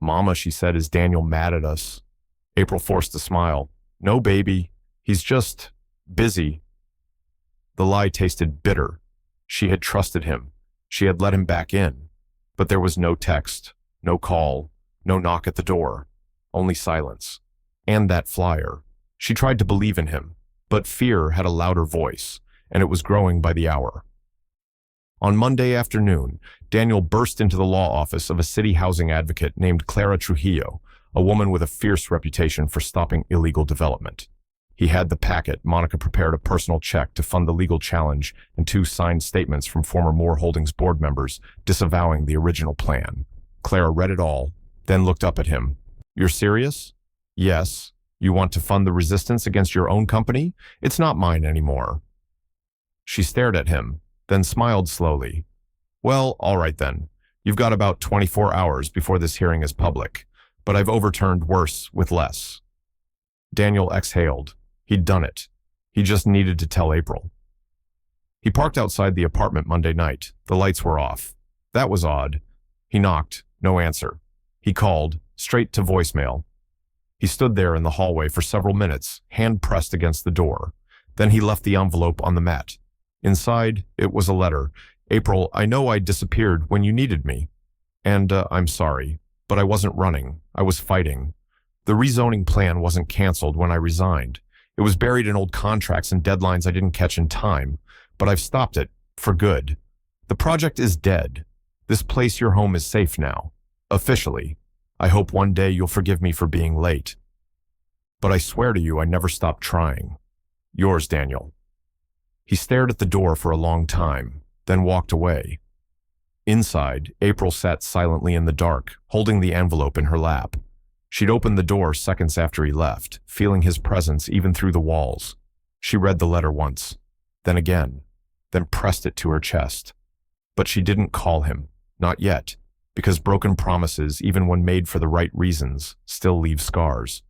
"Mama," she said, "is Daniel mad at us?" April forced a smile. "No, baby. He's just busy." The lie tasted bitter. She had trusted him. She had let him back in. But there was no text, no call, no knock at the door, only silence. And that flyer. She tried to believe in him, but fear had a louder voice, and it was growing by the hour. On Monday afternoon, Daniel burst into the law office of a city housing advocate named Clara Trujillo, a woman with a fierce reputation for stopping illegal development. He had the packet. Monica prepared a personal check to fund the legal challenge and 2 signed statements from former Moore Holdings board members disavowing the original plan. Clara read it all, then looked up at him. "You're serious?" "Yes. You want to fund the resistance against your own company? It's not mine anymore." She stared at him, then smiled slowly. "Well, all right then. You've got about 24 hours before this hearing is public, but I've overturned worse with less." Daniel exhaled. He'd done it. He just needed to tell April. He parked outside the apartment Monday night. The lights were off. That was odd. He knocked. No answer. He called, straight to voicemail. He stood there in the hallway for several minutes, hand pressed against the door. Then he left the envelope on the mat. Inside, it was a letter. "April, I know I disappeared when you needed me. And I'm sorry, but I wasn't running. I was fighting. The rezoning plan wasn't canceled when I resigned. It was buried in old contracts and deadlines I didn't catch in time, but I've stopped it, for good. The project is dead. This place, your home, is safe now. Officially. I hope one day you'll forgive me for being late. But I swear to you I never stopped trying. Yours, Daniel." He stared at the door for a long time, then walked away. Inside, April sat silently in the dark, holding the envelope in her lap. She'd opened the door seconds after he left, feeling his presence even through the walls. She read the letter once, then again, then pressed it to her chest. But she didn't call him, not yet, because broken promises, even when made for the right reasons, still leave scars.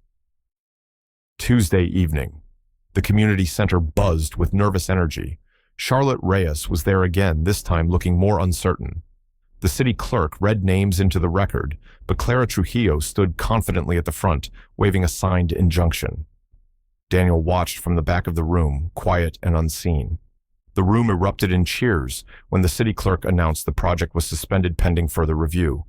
Tuesday evening. The community center buzzed with nervous energy. Charlotte Reyes was there again, this time looking more uncertain. The city clerk read names into the record, but Clara Trujillo stood confidently at the front, waving a signed injunction. Daniel watched from the back of the room, quiet and unseen. The room erupted in cheers when the city clerk announced the project was suspended pending further review.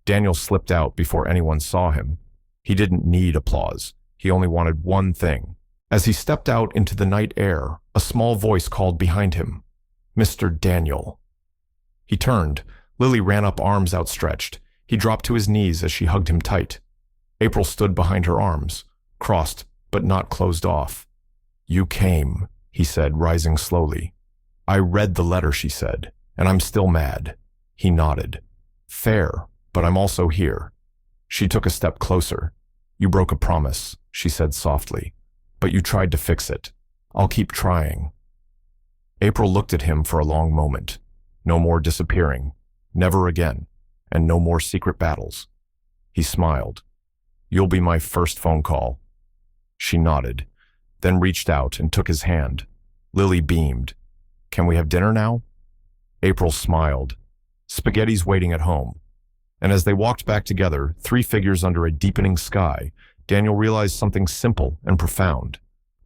Daniel slipped out before anyone saw him. He didn't need applause. He only wanted one thing. As he stepped out into the night air, a small voice called behind him, "Mr. Daniel." He turned. Lily ran up, arms outstretched. He dropped to his knees as she hugged him tight. April stood behind her arms, crossed but not closed off. "You came," he said, rising slowly. "I read the letter," she said, "and I'm still mad." He nodded. "Fair, but I'm also here." She took a step closer. "You broke a promise," she said softly, "but you tried to fix it. I'll keep trying." April looked at him for a long moment. No more disappearing. Never again. And no more secret battles. He smiled. "You'll be my first phone call." She nodded, then reached out and took his hand. Lily beamed. "Can we have dinner now?" April smiled. Spaghetti's waiting at home. And as they walked back together, three figures under a deepening sky, Daniel realized something simple and profound.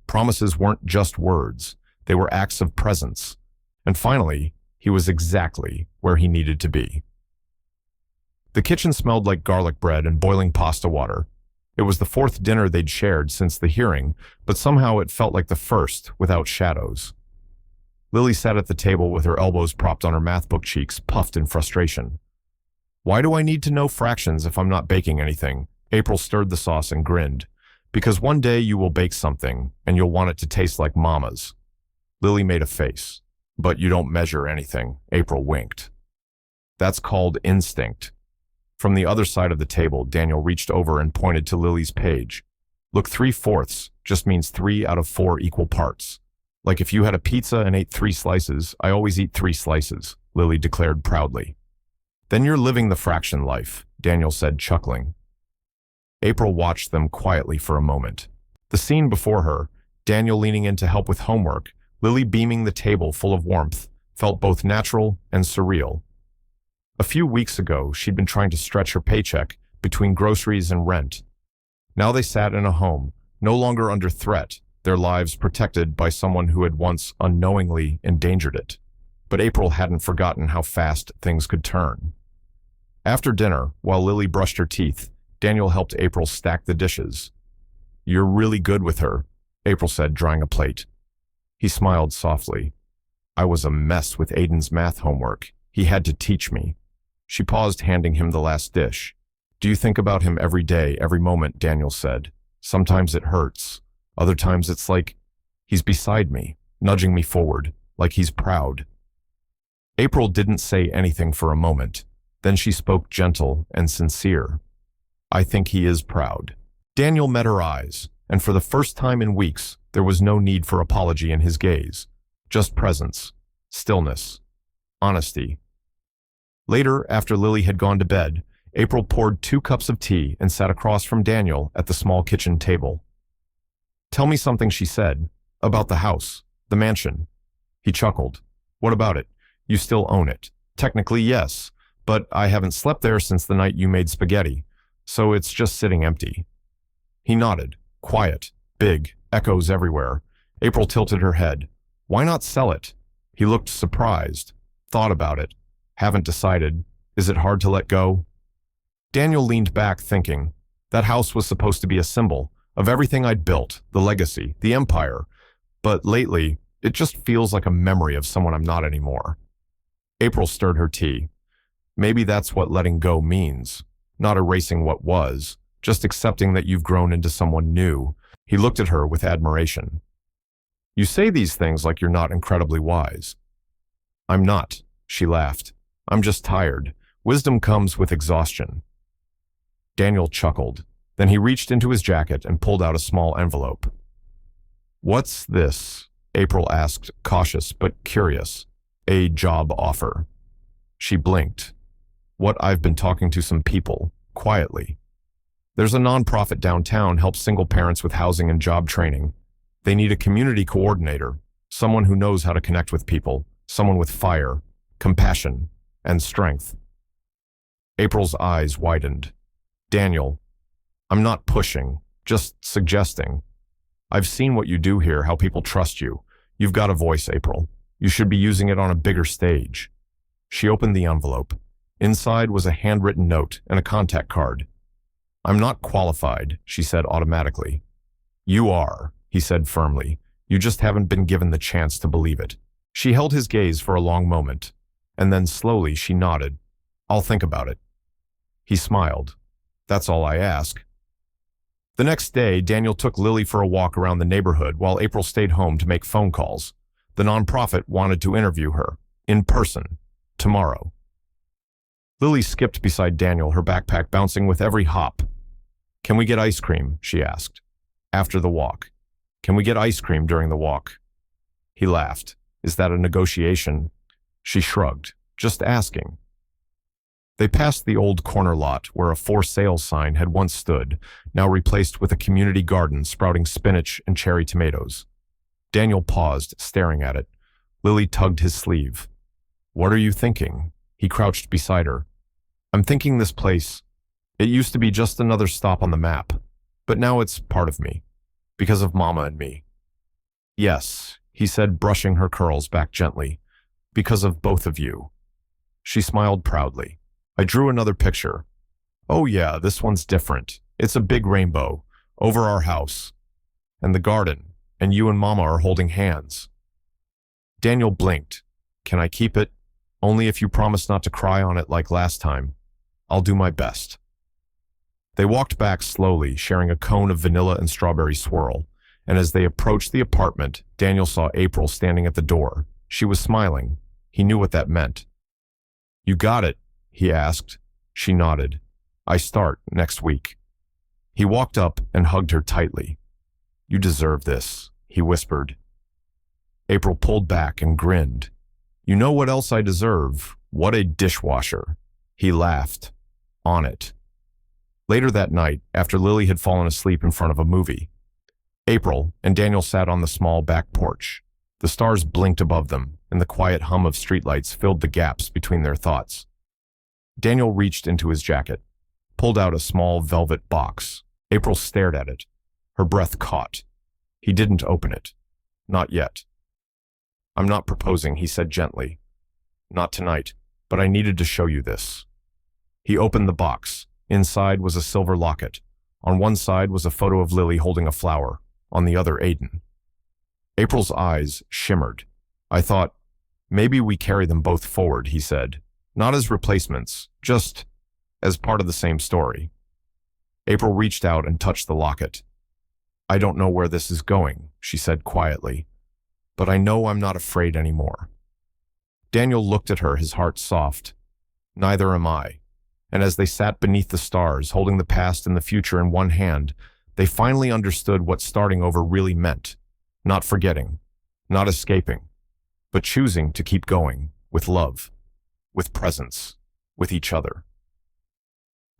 Promises weren't just words. They were acts of presence. And finally, he was exactly where he needed to be. The kitchen smelled like garlic bread and boiling pasta water. It was the fourth dinner they'd shared since the hearing, but somehow it felt like the first, without shadows. Lily sat at the table with her elbows propped on her math book cheeks, puffed in frustration. "Why do I need to know fractions if I'm not baking anything?" April stirred the sauce and grinned. "Because one day you will bake something, and you'll want it to taste like Mama's." Lily made a face. "But you don't measure anything," April winked. "That's called instinct." From the other side of the table, Daniel reached over and pointed to Lily's page. "Look, 3/4 just means 3 out of 4 equal parts. Like if you had a pizza and ate 3 slices, I always eat 3 slices," Lily declared proudly. "Then you're living the fraction life," Daniel said, chuckling. April watched them quietly for a moment. The scene before her, Daniel leaning in to help with homework, Lily beaming the table full of warmth, felt both natural and surreal. A few weeks ago, she'd been trying to stretch her paycheck between groceries and rent. Now they sat in a home, no longer under threat, their lives protected by someone who had once unknowingly endangered it. But April hadn't forgotten how fast things could turn. After dinner, while Lily brushed her teeth, Daniel helped April stack the dishes. "You're really good with her," April said, drying a plate. He smiled softly. "I was a mess with Aiden's math homework. He had to teach me." She paused, handing him the last dish. "Do you think about him every day, every moment?" Daniel said. "Sometimes it hurts. Other times it's like he's beside me, nudging me forward, like he's proud." April didn't say anything for a moment. Then she spoke gentle and sincere. "I think he is proud." Daniel met her eyes, and for the first time in weeks, there was no need for apology in his gaze. Just presence, stillness, honesty. Later, after Lily had gone to bed, April poured 2 cups of tea and sat across from Daniel at the small kitchen table. "Tell me something," she said, "about the house, the mansion." He chuckled. "What about it? You still own it." "Technically, yes, but I haven't slept there since the night you made spaghetti, so it's just sitting empty." He nodded. Quiet, big, echoes everywhere. April tilted her head. "Why not sell it?" He looked surprised. "Thought about it. Haven't decided. Is it hard to let go?" Daniel leaned back, thinking. That house was supposed to be a symbol of everything I'd built, the legacy, the empire. But lately, it just feels like a memory of someone I'm not anymore. April stirred her tea. Maybe that's what letting go means. Not erasing what was, just accepting that you've grown into someone new. He looked at her with admiration. "You say these things like you're not incredibly wise." "I'm not," she laughed. "I'm just tired. Wisdom comes with exhaustion." Daniel chuckled. Then he reached into his jacket and pulled out a small envelope. "What's this?" April asked, cautious but curious. "A job offer." She blinked. "What, I've been talking to some people, quietly. There's a nonprofit downtown helps single parents with housing and job training. They need a community coordinator, someone who knows how to connect with people, someone with fire, compassion, and strength." April's eyes widened. "Daniel, I'm not pushing, just suggesting. I've seen what you do here, how people trust you. You've got a voice, April. You should be using it on a bigger stage." She opened the envelope. Inside was a handwritten note and a contact card. "I'm not qualified," she said automatically. "You are," he said firmly. "You just haven't been given the chance to believe it." She held his gaze for a long moment. And then slowly she nodded. I'll think about it. He smiled. That's all I ask. The next day, Daniel took Lily for a walk around the neighborhood while April stayed home to make phone calls. The nonprofit wanted to interview her, in person, tomorrow. Lily skipped beside Daniel, her backpack bouncing with every hop. Can we get ice cream? She asked. After the walk. Can we get ice cream during the walk? He laughed. Is that a negotiation? She shrugged. Just asking. They passed the old corner lot where a for sale sign had once stood, now replaced with a community garden sprouting spinach and cherry tomatoes. Daniel paused, staring at it. Lily tugged his sleeve. What are you thinking? He crouched beside her. I'm thinking this place. It used to be just another stop on the map, but now it's part of me, because of Mama and me. Yes, he said, brushing her curls back gently, because of both of you. She smiled proudly. I drew another picture. Oh yeah, this one's different. It's a big rainbow, over our house, and the garden, and you and Mama are holding hands. Daniel blinked. Can I keep it? Only if you promise not to cry on it like last time. I'll do my best. They walked back slowly, sharing a cone of vanilla and strawberry swirl, and as they approached the apartment, Daniel saw April standing at the door. She was smiling. He knew what that meant. You got it? He asked. She nodded. I start next week. He walked up and hugged her tightly. You deserve this, he whispered. April pulled back and grinned. You know what else I deserve? What a dishwasher. He laughed. On it. Later that night, after Lily had fallen asleep in front of a movie, April and Daniel sat on the small back porch. The stars blinked above them, and the quiet hum of streetlights filled the gaps between their thoughts. Daniel reached into his jacket, pulled out a small velvet box. April stared at it. Her breath caught. He didn't open it. Not yet. I'm not proposing, he said gently. Not tonight, but I needed to show you this. He opened the box. Inside was a silver locket. On one side was a photo of Lily holding a flower, on the other Aiden. April's eyes shimmered. I thought, maybe we carry them both forward, he said. Not as replacements, just as part of the same story. April reached out and touched the locket. I don't know where this is going, she said quietly, but I know I'm not afraid anymore. Daniel looked at her, his heart soft. Neither am I. And as they sat beneath the stars, holding the past and the future in one hand, they finally understood what starting over really meant. Not forgetting, not escaping, but choosing to keep going, with love, with presence, with each other.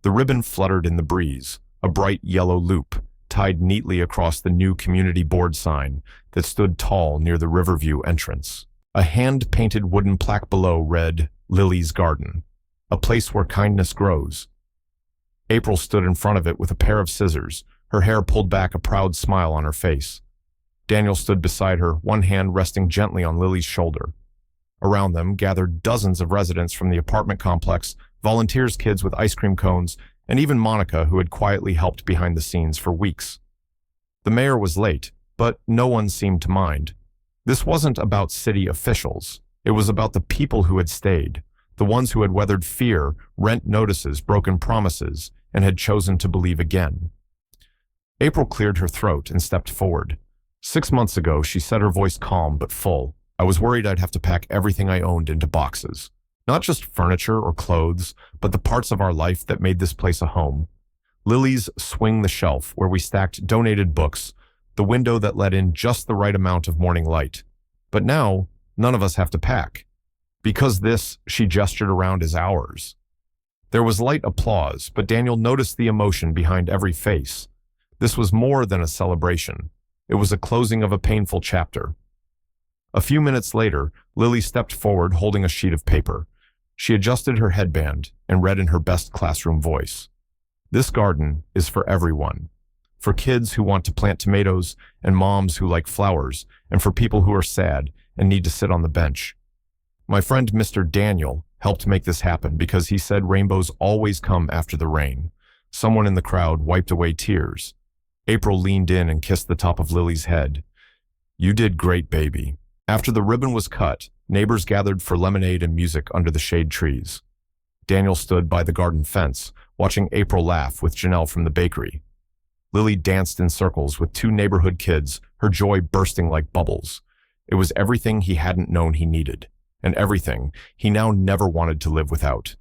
The ribbon fluttered in the breeze, a bright yellow loop, tied neatly across the new community board sign that stood tall near the Riverview entrance. A hand-painted wooden plaque below read, Lily's Garden, a place where kindness grows. April stood in front of it with a pair of scissors, her hair pulled back, a proud smile on her face. Daniel stood beside her, one hand resting gently on Lily's shoulder. Around them gathered dozens of residents from the apartment complex, volunteers, kids with ice cream cones, and even Monica, who had quietly helped behind the scenes for weeks. The mayor was late, but no one seemed to mind. This wasn't about city officials. It was about the people who had stayed, the ones who had weathered fear, rent notices, broken promises, and had chosen to believe again. April cleared her throat and stepped forward. 6 months ago, she said, her voice calm but full. I was worried I'd have to pack everything I owned into boxes. Not just furniture or clothes, but the parts of our life that made this place a home. Lily's swing the shelf, where we stacked donated books, the window that let in just the right amount of morning light. But now, none of us have to pack. Because this, she gestured around, is ours. There was light applause, but Daniel noticed the emotion behind every face. This was more than a celebration. It was a closing of a painful chapter. A few minutes later, Lily stepped forward holding a sheet of paper. She adjusted her headband and read in her best classroom voice. This garden is for everyone. For kids who want to plant tomatoes and moms who like flowers, and for people who are sad and need to sit on the bench. My friend Mr. Daniel helped make this happen because he said rainbows always come after the rain. Someone in the crowd wiped away tears. April leaned in and kissed the top of Lily's head. You did great, baby. After the ribbon was cut, Neighbors gathered for lemonade and music under the shade trees. Daniel stood by the garden fence, watching April laugh with Janelle from the bakery. Lily danced in circles with two neighborhood kids, her joy bursting like bubbles. It was everything he hadn't known he needed, and everything he now never wanted to live without.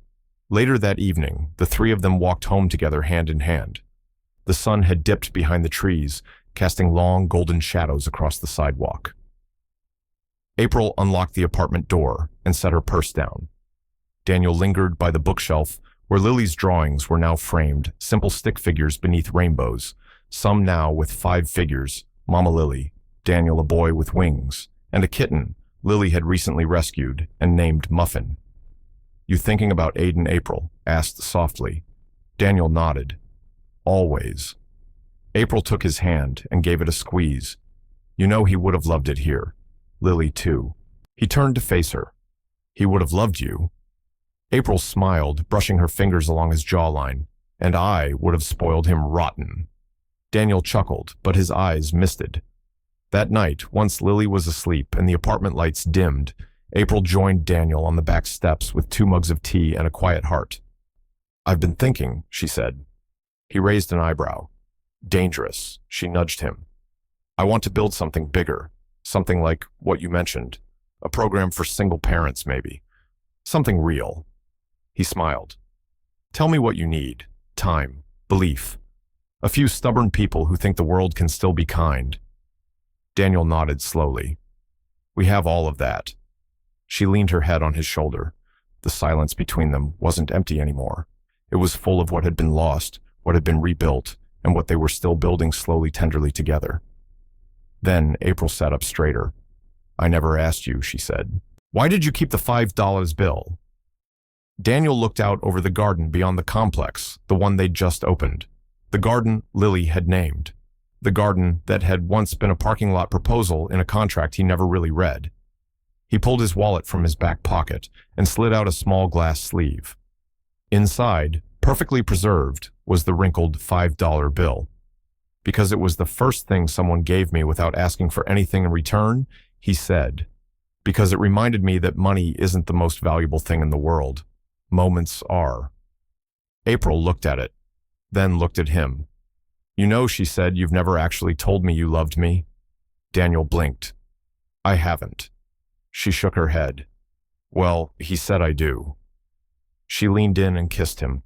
Later that evening, the three of them walked home together hand in hand. The sun had dipped behind the trees, casting long golden shadows across the sidewalk. April unlocked the apartment door and set her purse down. Daniel lingered by the bookshelf where Lily's drawings were now framed, simple stick figures beneath rainbows, some now with 5 figures, Mama Lily, Daniel a boy with wings, and a kitten Lily had recently rescued and named Muffin. "You thinking about Aiden, April?" asked softly. Daniel nodded. "Always." April took his hand and gave it a squeeze. "You know he would have loved it here. Lily, too." He turned to face her. "He would have loved you." April smiled, brushing her fingers along his jawline. "And I would have spoiled him rotten." Daniel chuckled, but his eyes misted. That night, once Lily was asleep and the apartment lights dimmed, April joined Daniel on the back steps with 2 mugs of tea and a quiet heart. "I've been thinking," she said. He raised an eyebrow. "Dangerous," she nudged him. "I want to build something bigger, something like what you mentioned, a program for single parents maybe, something real." He smiled. "Tell me what you need. Time, belief. A few stubborn people who think the world can still be kind." Daniel nodded slowly. "We have all of that." She leaned her head on his shoulder. The silence between them wasn't empty anymore. It was full of what had been lost, what had been rebuilt, and what they were still building slowly, tenderly together. Then April sat up straighter. "I never asked you," she said. "Why did you keep the $5 bill?" Daniel looked out over the garden beyond the complex, the one they'd just opened. The garden Lily had named. The garden that had once been a parking lot proposal in a contract he never really read. He pulled his wallet from his back pocket and slid out a small glass sleeve. Inside, perfectly preserved, was the wrinkled $5 bill. "Because it was the first thing someone gave me without asking for anything in return," he said. "Because it reminded me that money isn't the most valuable thing in the world. Moments are." April looked at it, then looked at him. "You know," she said, "you've never actually told me you loved me." Daniel blinked. "I haven't." She shook her head. "Well, he said I do." She leaned in and kissed him.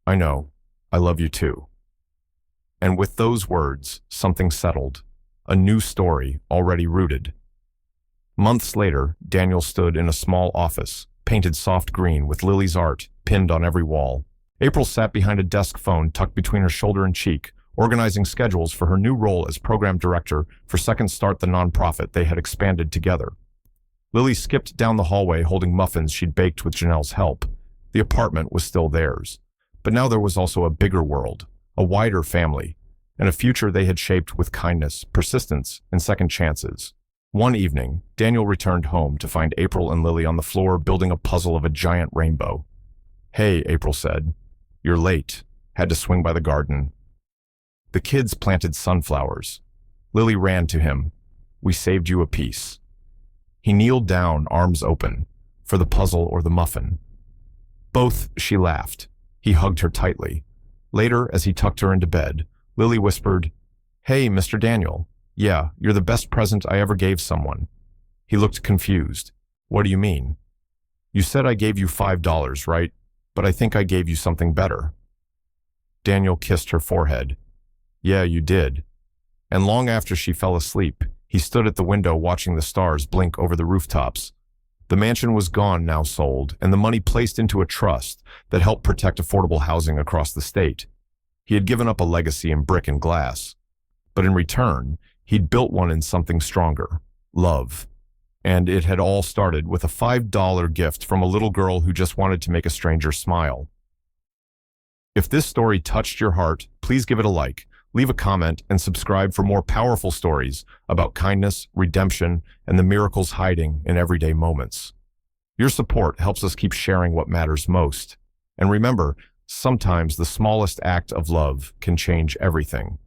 "I know. I love you too." And with those words, something settled. A new story already rooted. Months later, Daniel stood in a small office, painted soft green with Lily's art pinned on every wall. April sat behind a desk phone tucked between her shoulder and cheek, organizing schedules for her new role as program director for Second Start, the nonprofit they had expanded together. Lily skipped down the hallway holding muffins she'd baked with Janelle's help. The apartment was still theirs. But now there was also a bigger world, a wider family, and a future they had shaped with kindness, persistence, and second chances. One evening, Daniel returned home to find April and Lily on the floor building a puzzle of a giant rainbow. "Hey," April said. "You're late. Had to swing by the garden." The kids planted sunflowers. Lily ran to him. "We saved you a piece." He kneeled down, arms open, for the puzzle or the muffin. "Both," she laughed. He hugged her tightly. Later, as he tucked her into bed, Lily whispered, "Hey, Mr. Daniel. Yeah, you're the best present I ever gave someone." He looked confused. "What do you mean?" "You said I gave you $5, right? But I think I gave you something better." Daniel kissed her forehead. "Yeah, you did." And long after she fell asleep, he stood at the window watching the stars blink over the rooftops. The mansion was gone, now sold, and the money placed into a trust that helped protect affordable housing across the state. He had given up a legacy in brick and glass. But in return, he'd built one in something stronger, love. And it had all started with a $5 gift from a little girl who just wanted to make a stranger smile. If this story touched your heart, please give it a like, leave a comment, and subscribe for more powerful stories about kindness, redemption, and the miracles hiding in everyday moments. Your support helps us keep sharing what matters most. And remember, sometimes the smallest act of love can change everything.